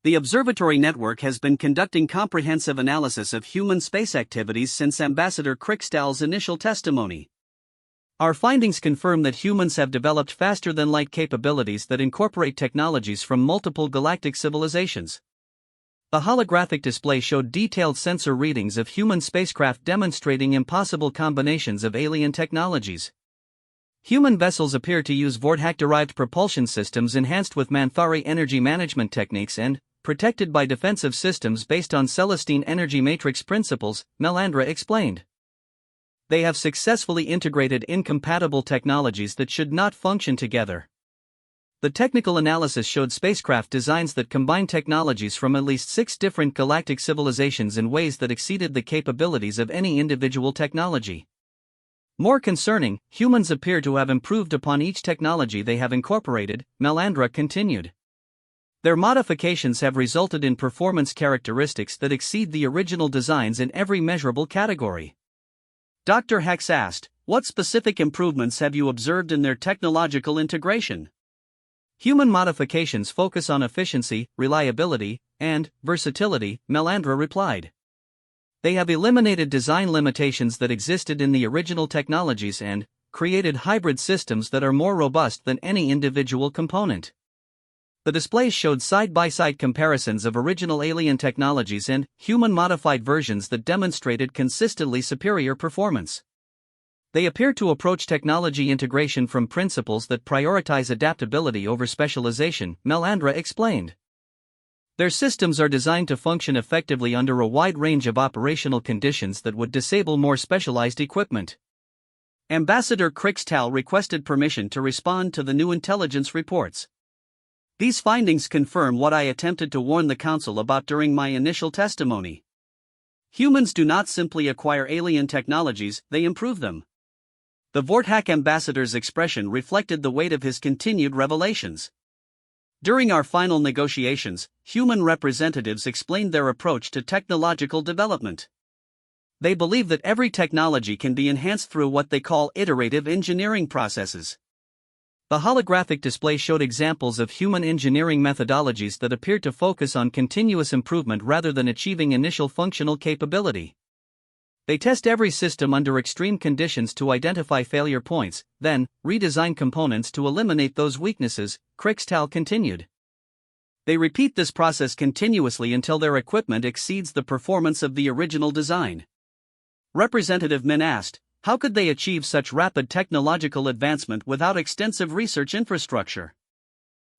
The Observatory Network has been conducting comprehensive analysis of human space activities since Ambassador Krickstall's initial testimony. Our findings confirm that humans have developed faster-than-light capabilities that incorporate technologies from multiple galactic civilizations. The holographic display showed detailed sensor readings of human spacecraft demonstrating impossible combinations of alien technologies. Human vessels appear to use Vorthak-derived propulsion systems enhanced with Manthari energy management techniques and protected by defensive systems based on Celestine energy matrix principles, Melandra explained. They have successfully integrated incompatible technologies that should not function together. The technical analysis showed spacecraft designs that combine technologies from at least 6 different galactic civilizations in ways that exceeded the capabilities of any individual technology. More concerning, humans appear to have improved upon each technology they have incorporated, Melandra continued. Their modifications have resulted in performance characteristics that exceed the original designs in every measurable category. Dr. Hex asked, what specific improvements have you observed in their technological integration? Human modifications focus on efficiency, reliability, and versatility, Melandra replied. They have eliminated design limitations that existed in the original technologies and created hybrid systems that are more robust than any individual component. The displays showed side-by-side comparisons of original alien technologies and human-modified versions that demonstrated consistently superior performance. They appear to approach technology integration from principles that prioritize adaptability over specialization, Melandra explained. Their systems are designed to function effectively under a wide range of operational conditions that would disable more specialized equipment. Ambassador Krickstall requested permission to respond to the new intelligence reports. These findings confirm what I attempted to warn the Council about during my initial testimony. Humans do not simply acquire alien technologies, they improve them. The Vorthak ambassador's expression reflected the weight of his continued revelations. During our final negotiations, human representatives explained their approach to technological development. They believe that every technology can be enhanced through what they call iterative engineering processes. The holographic display showed examples of human engineering methodologies that appeared to focus on continuous improvement rather than achieving initial functional capability. They test every system under extreme conditions to identify failure points, then redesign components to eliminate those weaknesses, Krickstall continued. They repeat this process continuously until their equipment exceeds the performance of the original design. Representative Min asked, how could they achieve such rapid technological advancement without extensive research infrastructure?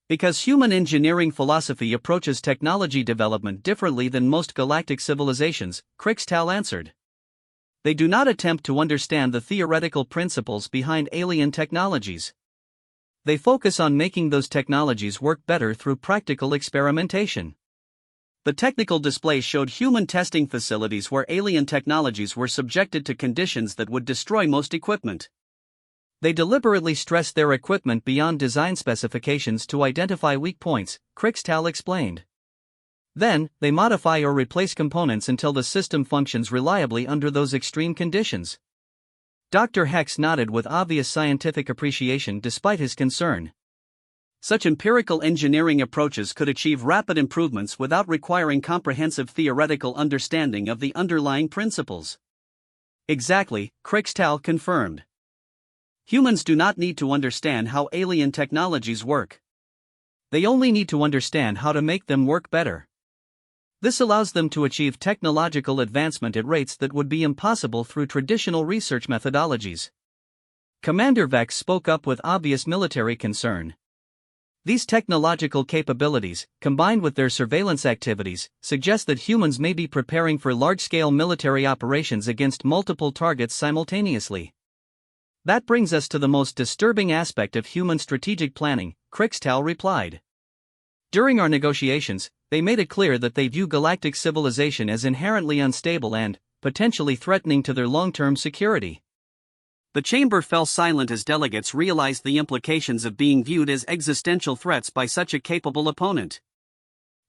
Because human engineering philosophy approaches technology development differently than most galactic civilizations, Krickstall answered. They do not attempt to understand the theoretical principles behind alien technologies. They focus on making those technologies work better through practical experimentation. The technical display showed human testing facilities where alien technologies were subjected to conditions that would destroy most equipment. They deliberately stress their equipment beyond design specifications to identify weak points, Krickstall explained. Then, they modify or replace components until the system functions reliably under those extreme conditions. Dr. Hex nodded with obvious scientific appreciation despite his concern. Such empirical engineering approaches could achieve rapid improvements without requiring comprehensive theoretical understanding of the underlying principles. Exactly, Krickstall confirmed. Humans do not need to understand how alien technologies work. They only need to understand how to make them work better. This allows them to achieve technological advancement at rates that would be impossible through traditional research methodologies. Commander Vex spoke up with obvious military concern. These technological capabilities, combined with their surveillance activities, suggest that humans may be preparing for large-scale military operations against multiple targets simultaneously. That brings us to the most disturbing aspect of human strategic planning, Krixtal replied. During our negotiations, they made it clear that they view galactic civilization as inherently unstable and, potentially threatening to their long-term security. The chamber fell silent as delegates realized the implications of being viewed as existential threats by such a capable opponent.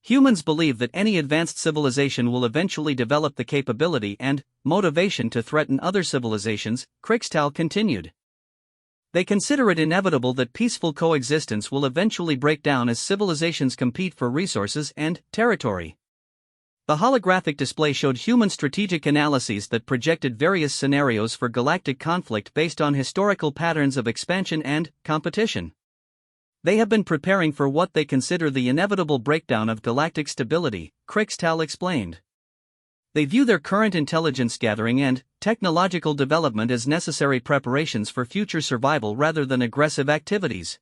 Humans believe that any advanced civilization will eventually develop the capability and motivation to threaten other civilizations, Krixtal continued. They consider it inevitable that peaceful coexistence will eventually break down as civilizations compete for resources and territory. The holographic display showed human strategic analyses that projected various scenarios for galactic conflict based on historical patterns of expansion and competition. They have been preparing for what they consider the inevitable breakdown of galactic stability, Krixtal explained. They view their current intelligence gathering and technological development as necessary preparations for future survival rather than aggressive activities.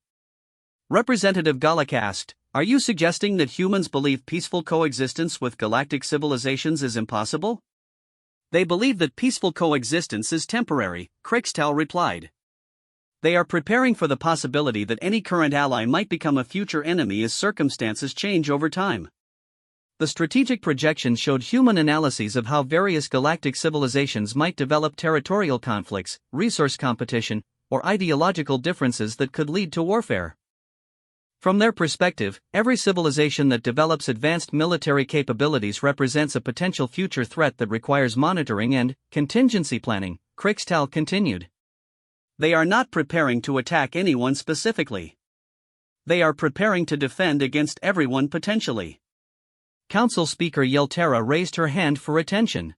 Representative Galak asked, "Are you suggesting that humans believe peaceful coexistence with galactic civilizations is impossible?" "They believe that peaceful coexistence is temporary," Krixtal replied. "They are preparing for the possibility that any current ally might become a future enemy as circumstances change over time." The strategic projections showed human analyses of how various galactic civilizations might develop territorial conflicts, resource competition, or ideological differences that could lead to warfare. From their perspective, every civilization that develops advanced military capabilities represents a potential future threat that requires monitoring and contingency planning, Krixtal continued. They are not preparing to attack anyone specifically. They are preparing to defend against everyone potentially. Council Speaker Yeltera raised her hand for attention.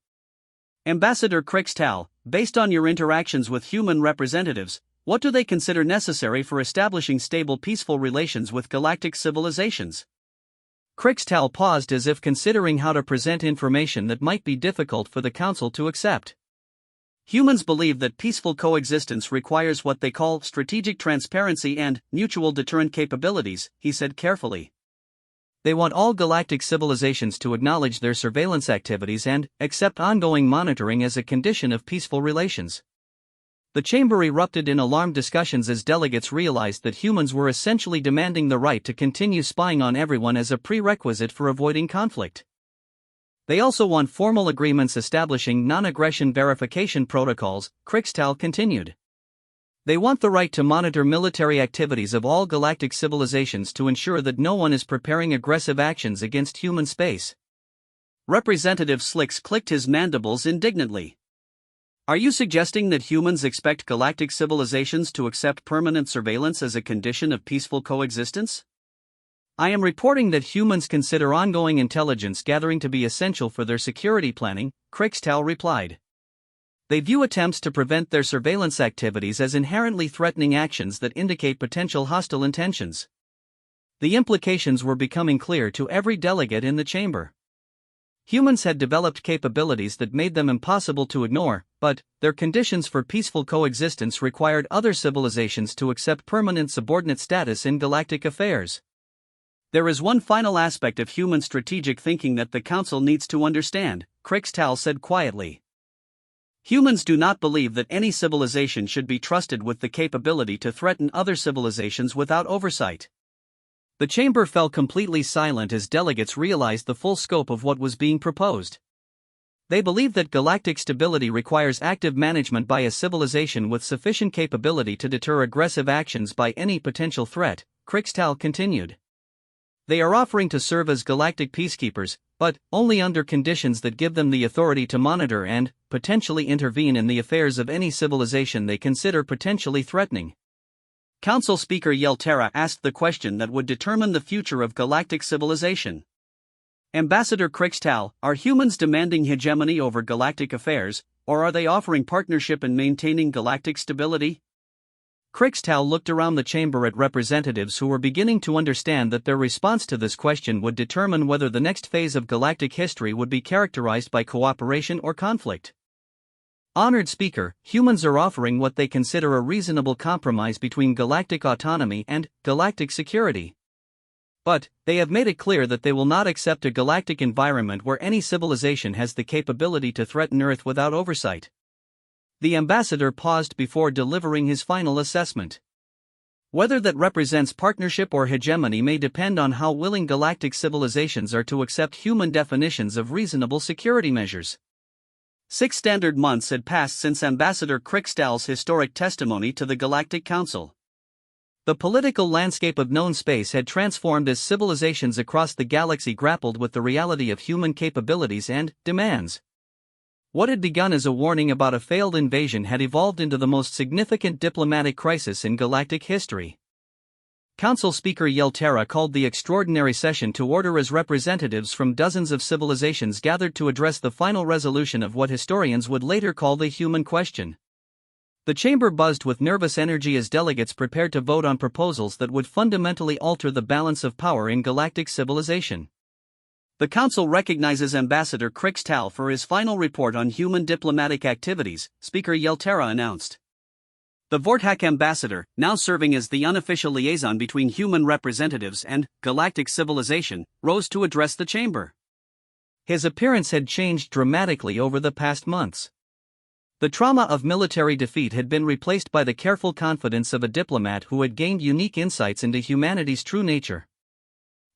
Ambassador Krixtal, based on your interactions with human representatives, what do they consider necessary for establishing stable peaceful relations with galactic civilizations? Krixtal paused as if considering how to present information that might be difficult for the Council to accept. Humans believe that peaceful coexistence requires what they call strategic transparency and mutual deterrent capabilities, he said carefully. They want all galactic civilizations to acknowledge their surveillance activities and accept ongoing monitoring as a condition of peaceful relations. The chamber erupted in alarmed discussions as delegates realized that humans were essentially demanding the right to continue spying on everyone as a prerequisite for avoiding conflict. They also want formal agreements establishing non-aggression verification protocols, Krixtal continued. They want the right to monitor military activities of all galactic civilizations to ensure that no one is preparing aggressive actions against human space. Representative Slicks clicked his mandibles indignantly. Are you suggesting that humans expect galactic civilizations to accept permanent surveillance as a condition of peaceful coexistence? I am reporting that humans consider ongoing intelligence gathering to be essential for their security planning, Krixtal replied. They view attempts to prevent their surveillance activities as inherently threatening actions that indicate potential hostile intentions. The implications were becoming clear to every delegate in the chamber. Humans had developed capabilities that made them impossible to ignore, but their conditions for peaceful coexistence required other civilizations to accept permanent subordinate status in galactic affairs. There is one final aspect of human strategic thinking that the Council needs to understand, Krixtal said quietly. Humans do not believe that any civilization should be trusted with the capability to threaten other civilizations without oversight. The chamber fell completely silent as delegates realized the full scope of what was being proposed. They believe that galactic stability requires active management by a civilization with sufficient capability to deter aggressive actions by any potential threat, Krixtal continued. They are offering to serve as galactic peacekeepers, but only under conditions that give them the authority to monitor and potentially intervene in the affairs of any civilization they consider potentially threatening. Council Speaker Yeltera asked the question that would determine the future of galactic civilization. Ambassador Krixtal, are humans demanding hegemony over galactic affairs, or are they offering partnership in maintaining galactic stability? Krixtal looked around the chamber at representatives who were beginning to understand that their response to this question would determine whether the next phase of galactic history would be characterized by cooperation or conflict. Honored Speaker, humans are offering what they consider a reasonable compromise between galactic autonomy and galactic security. But, they have made it clear that they will not accept a galactic environment where any civilization has the capability to threaten Earth without oversight. The ambassador paused before delivering his final assessment. Whether that represents partnership or hegemony may depend on how willing galactic civilizations are to accept human definitions of reasonable security measures. 6 standard months had passed since Ambassador Krickstahl's historic testimony to the Galactic Council. The political landscape of known space had transformed as civilizations across the galaxy grappled with the reality of human capabilities and demands. What had begun as a warning about a failed invasion had evolved into the most significant diplomatic crisis in galactic history. Council Speaker Yeltera called the extraordinary session to order as representatives from dozens of civilizations gathered to address the final resolution of what historians would later call the human question. The chamber buzzed with nervous energy as delegates prepared to vote on proposals that would fundamentally alter the balance of power in galactic civilization. The Council recognizes Ambassador Krickstahl for his final report on human diplomatic activities, Speaker Yeltera announced. The Vortak ambassador, now serving as the unofficial liaison between human representatives and galactic civilization, rose to address the chamber. His appearance had changed dramatically over the past months. The trauma of military defeat had been replaced by the careful confidence of a diplomat who had gained unique insights into humanity's true nature.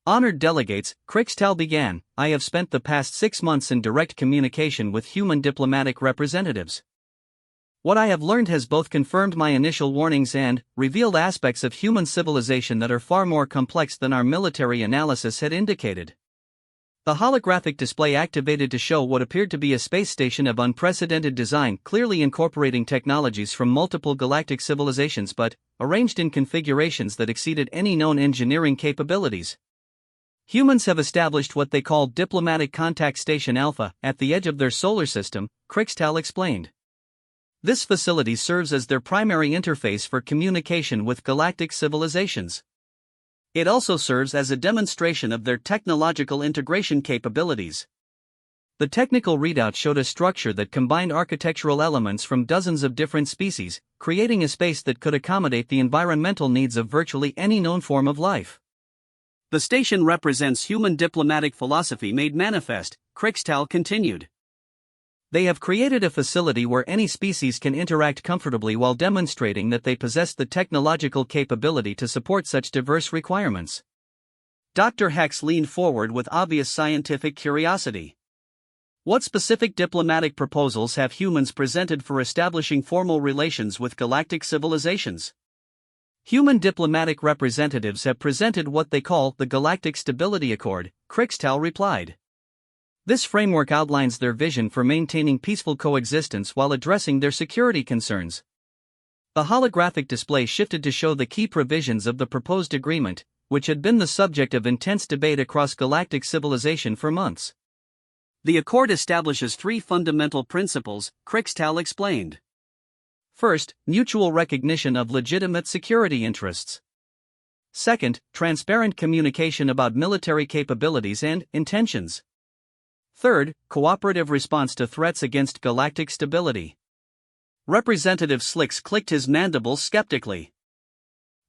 Honored delegates, Krickstahl began, I have spent the past 6 months in direct communication with human diplomatic representatives. What I have learned has both confirmed my initial warnings and revealed aspects of human civilization that are far more complex than our military analysis had indicated. The holographic display activated to show what appeared to be a space station of unprecedented design, clearly incorporating technologies from multiple galactic civilizations but arranged in configurations that exceeded any known engineering capabilities. Humans have established what they call Diplomatic Contact Station Alpha at the edge of their solar system, Krickstahl explained. This facility serves as their primary interface for communication with galactic civilizations. It also serves as a demonstration of their technological integration capabilities. The technical readout showed a structure that combined architectural elements from dozens of different species, creating a space that could accommodate the environmental needs of virtually any known form of life. The station represents human diplomatic philosophy made manifest, Krickstahl continued. They have created a facility where any species can interact comfortably while demonstrating that they possess the technological capability to support such diverse requirements. Dr. Hex leaned forward with obvious scientific curiosity. What specific diplomatic proposals have humans presented for establishing formal relations with galactic civilizations? Human diplomatic representatives have presented what they call the Galactic Stability Accord, Krickstahl replied. This framework outlines their vision for maintaining peaceful coexistence while addressing their security concerns. The holographic display shifted to show the key provisions of the proposed agreement, which had been the subject of intense debate across galactic civilization for months. The accord establishes 3 fundamental principles, Krickstahl explained. First, mutual recognition of legitimate security interests. Second, transparent communication about military capabilities and intentions. Third, cooperative response to threats against galactic stability. Representative Slicks clicked his mandibles skeptically.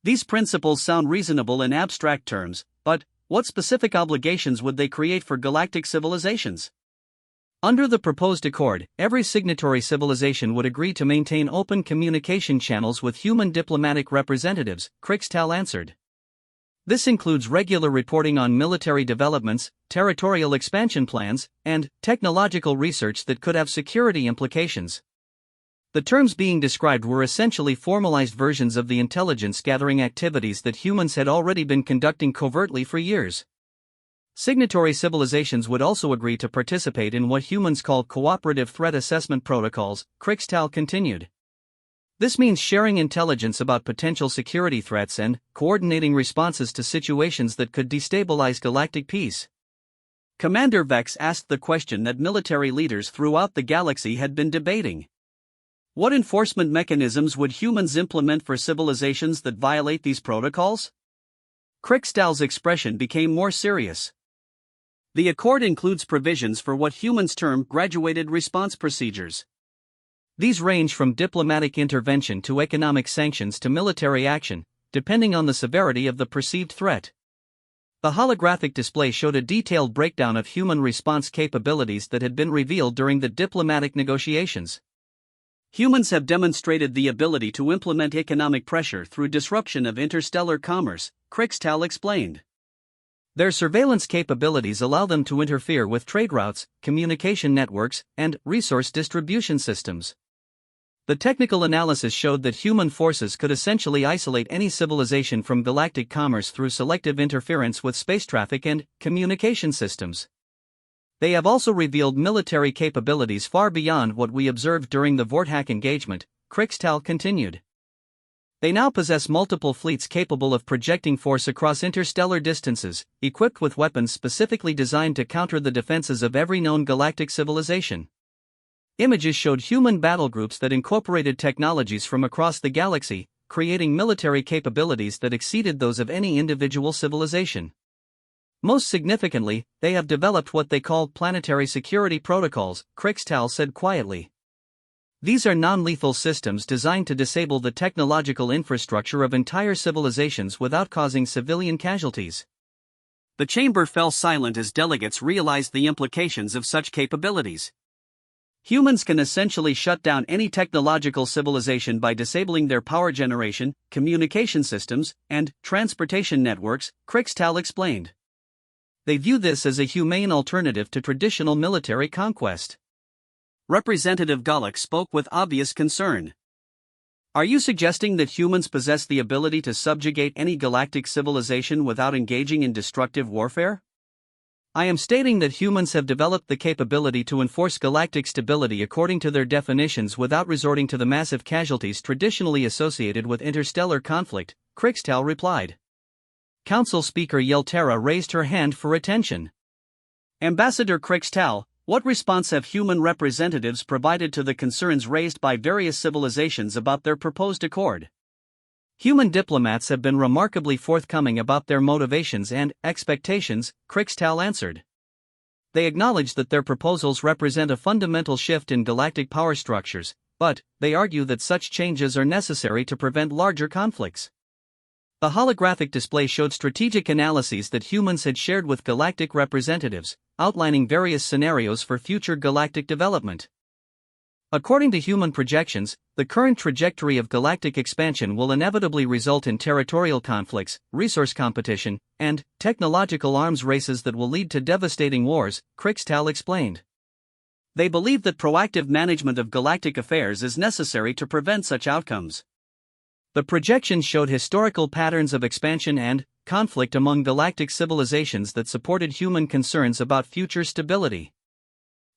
These principles sound reasonable in abstract terms, but what specific obligations would they create for galactic civilizations? Under the proposed accord, every signatory civilization would agree to maintain open communication channels with human diplomatic representatives, Krickstahl answered. This includes regular reporting on military developments, territorial expansion plans, and technological research that could have security implications. The terms being described were essentially formalized versions of the intelligence-gathering activities that humans had already been conducting covertly for years. Signatory civilizations would also agree to participate in what humans call cooperative threat assessment protocols, Krickstahl continued. This means sharing intelligence about potential security threats and coordinating responses to situations that could destabilize galactic peace. Commander Vex asked the question that military leaders throughout the galaxy had been debating. What enforcement mechanisms would humans implement for civilizations that violate these protocols? Krickstahl's expression became more serious. The accord includes provisions for what humans term graduated response procedures. These range from diplomatic intervention to economic sanctions to military action, depending on the severity of the perceived threat. The holographic display showed a detailed breakdown of human response capabilities that had been revealed during the diplomatic negotiations. Humans have demonstrated the ability to implement economic pressure through disruption of interstellar commerce, Krixtal explained. Their surveillance capabilities allow them to interfere with trade routes, communication networks, and resource distribution systems. The technical analysis showed that human forces could essentially isolate any civilization from galactic commerce through selective interference with space traffic and communication systems. They have also revealed military capabilities far beyond what we observed during the Vorthack engagement, Krixtal continued. They now possess multiple fleets capable of projecting force across interstellar distances, equipped with weapons specifically designed to counter the defenses of every known galactic civilization. Images showed human battle groups that incorporated technologies from across the galaxy, creating military capabilities that exceeded those of any individual civilization. Most significantly, they have developed what they call planetary security protocols, Krixtal said quietly. These are non-lethal systems designed to disable the technological infrastructure of entire civilizations without causing civilian casualties. The chamber fell silent as delegates realized the implications of such capabilities. Humans can essentially shut down any technological civilization by disabling their power generation, communication systems, and transportation networks, Krixtal explained. They view this as a humane alternative to traditional military conquest. Representative Galak spoke with obvious concern. Are you suggesting that humans possess the ability to subjugate any galactic civilization without engaging in destructive warfare? I am stating that humans have developed the capability to enforce galactic stability according to their definitions without resorting to the massive casualties traditionally associated with interstellar conflict, Krixtal replied. Council Speaker Yeltera raised her hand for attention. Ambassador Krixtal, what response have human representatives provided to the concerns raised by various civilizations about their proposed accord? Human diplomats have been remarkably forthcoming about their motivations and expectations, Krixtal answered. They acknowledge that their proposals represent a fundamental shift in galactic power structures, but they argue that such changes are necessary to prevent larger conflicts. The holographic display showed strategic analyses that humans had shared with galactic representatives, outlining various scenarios for future galactic development. According to human projections, the current trajectory of galactic expansion will inevitably result in territorial conflicts, resource competition, and technological arms races that will lead to devastating wars, Krixtal explained. They believe that proactive management of galactic affairs is necessary to prevent such outcomes. The projections showed historical patterns of expansion and conflict among galactic civilizations that supported human concerns about future stability.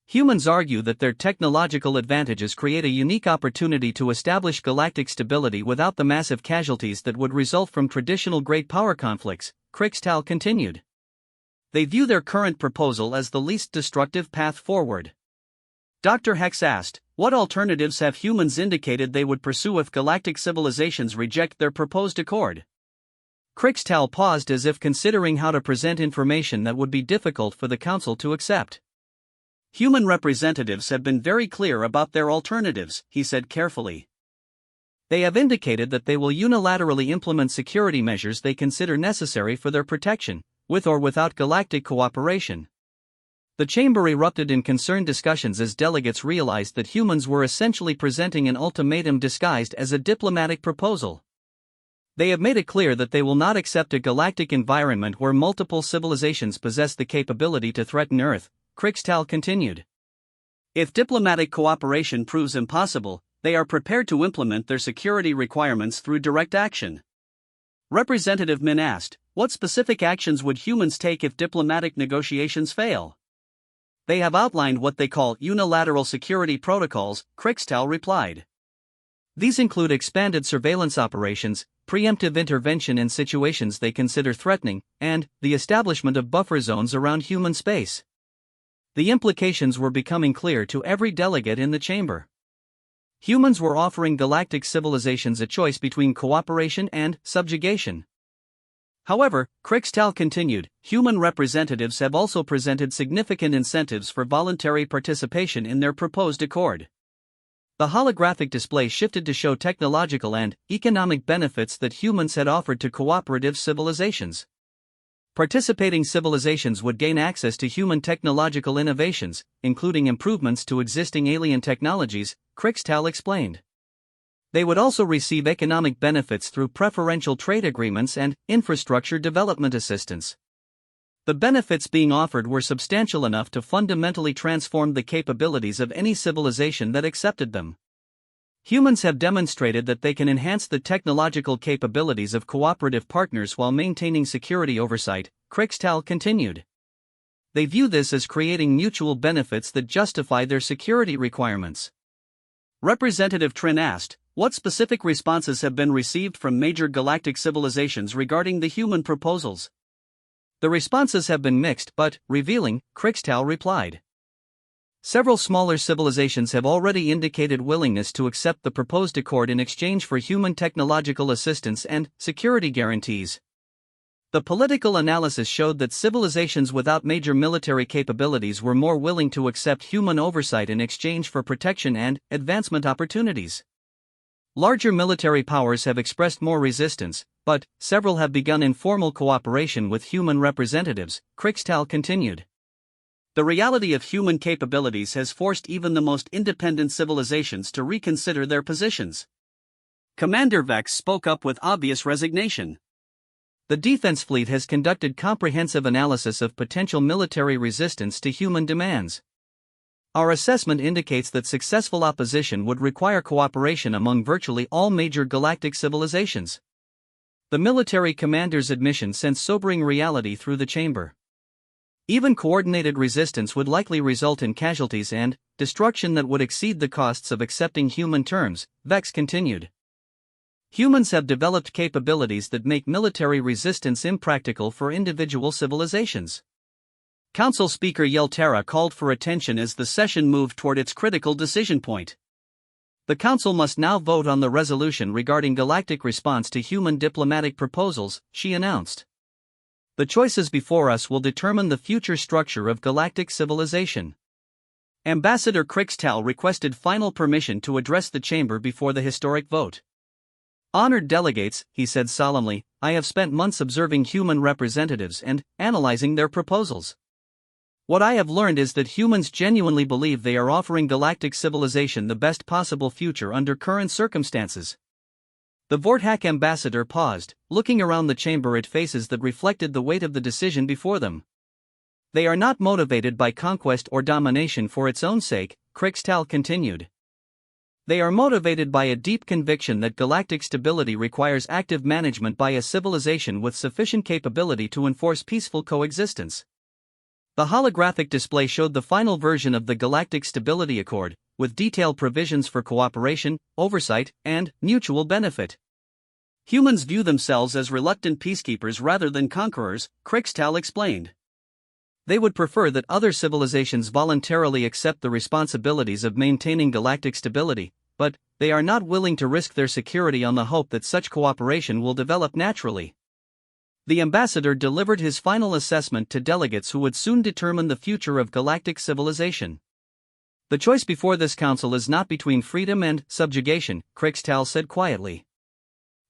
Humans argue that their technological advantages create a unique opportunity to establish galactic stability without the massive casualties that would result from traditional great power conflicts, Krixtal continued. They view their current proposal as the least destructive path forward. Dr. Hex asked, what alternatives have humans indicated they would pursue if galactic civilizations reject their proposed accord? Krixtal paused as if considering how to present information that would be difficult for the Council to accept. Human representatives have been very clear about their alternatives, he said carefully. They have indicated that they will unilaterally implement security measures they consider necessary for their protection, with or without galactic cooperation. The chamber erupted in concerned discussions as delegates realized that humans were essentially presenting an ultimatum disguised as a diplomatic proposal. They have made it clear that they will not accept a galactic environment where multiple civilizations possess the capability to threaten Earth, Krixtal continued. If diplomatic cooperation proves impossible, they are prepared to implement their security requirements through direct action. Representative Min asked, what specific actions would humans take if diplomatic negotiations fail? They have outlined what they call unilateral security protocols, Krixtal replied. These include expanded surveillance operations, preemptive intervention in situations they consider threatening, and the establishment of buffer zones around human space. The implications were becoming clear to every delegate in the chamber. Humans were offering galactic civilizations a choice between cooperation and subjugation. However, Krixtal continued, human representatives have also presented significant incentives for voluntary participation in their proposed accord. The holographic display shifted to show technological and economic benefits that humans had offered to cooperative civilizations. Participating civilizations would gain access to human technological innovations, including improvements to existing alien technologies, Krixtal explained. They would also receive economic benefits through preferential trade agreements and infrastructure development assistance. The benefits being offered were substantial enough to fundamentally transform the capabilities of any civilization that accepted them. Humans have demonstrated that they can enhance the technological capabilities of cooperative partners while maintaining security oversight, Krixtal continued. They view this as creating mutual benefits that justify their security requirements. Representative Trin asked, what specific responses have been received from major galactic civilizations regarding the human proposals? The responses have been mixed but revealing, Krixtal replied. Several smaller civilizations have already indicated willingness to accept the proposed accord in exchange for human technological assistance and security guarantees. The political analysis showed that civilizations without major military capabilities were more willing to accept human oversight in exchange for protection and advancement opportunities. Larger military powers have expressed more resistance, but several have begun informal cooperation with human representatives, Krixtal continued. The reality of human capabilities has forced even the most independent civilizations to reconsider their positions. Commander Vex spoke up with obvious resignation. The Defense Fleet has conducted comprehensive analysis of potential military resistance to human demands. Our assessment indicates that successful opposition would require cooperation among virtually all major galactic civilizations. The military commander's admission sent sobering reality through the chamber. Even coordinated resistance would likely result in casualties and destruction that would exceed the costs of accepting human terms, Vex continued. Humans have developed capabilities that make military resistance impractical for individual civilizations. Council Speaker Yeltera called for attention as the session moved toward its critical decision point. The Council must now vote on the resolution regarding galactic response to human diplomatic proposals, she announced. The choices before us will determine the future structure of galactic civilization. Ambassador Krixtal requested final permission to address the chamber before the historic vote. Honored delegates, he said solemnly, I have spent months observing human representatives and analyzing their proposals. What I have learned is that humans genuinely believe they are offering galactic civilization the best possible future under current circumstances. The Vorthak ambassador paused, looking around the chamber at faces that reflected the weight of the decision before them. They are not motivated by conquest or domination for its own sake, Krixtal continued. They are motivated by a deep conviction that galactic stability requires active management by a civilization with sufficient capability to enforce peaceful coexistence. The holographic display showed the final version of the Galactic Stability Accord, with detailed provisions for cooperation, oversight, and mutual benefit. Humans view themselves as reluctant peacekeepers rather than conquerors, Krixtal explained. They would prefer that other civilizations voluntarily accept the responsibilities of maintaining galactic stability, but they are not willing to risk their security on the hope that such cooperation will develop naturally. The ambassador delivered his final assessment to delegates who would soon determine the future of galactic civilization. The choice before this council is not between freedom and subjugation, Krixtal said quietly.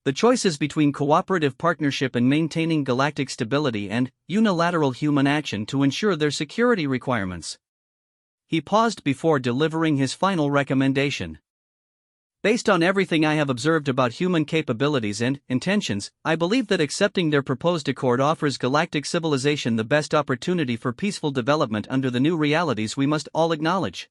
The choice is between cooperative partnership and maintaining galactic stability and unilateral human action to ensure their security requirements. He paused before delivering his final recommendation. Based on everything I have observed about human capabilities and intentions, I believe that accepting their proposed accord offers galactic civilization the best opportunity for peaceful development under the new realities we must all acknowledge.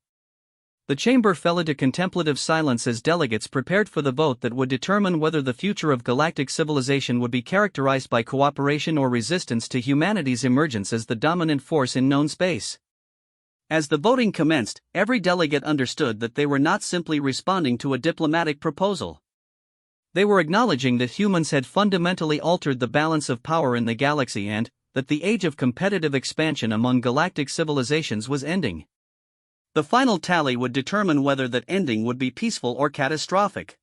The chamber fell into contemplative silence as delegates prepared for the vote that would determine whether the future of galactic civilization would be characterized by cooperation or resistance to humanity's emergence as the dominant force in known space. As the voting commenced, every delegate understood that they were not simply responding to a diplomatic proposal. They were acknowledging that humans had fundamentally altered the balance of power in the galaxy and that the age of competitive expansion among galactic civilizations was ending. The final tally would determine whether that ending would be peaceful or catastrophic.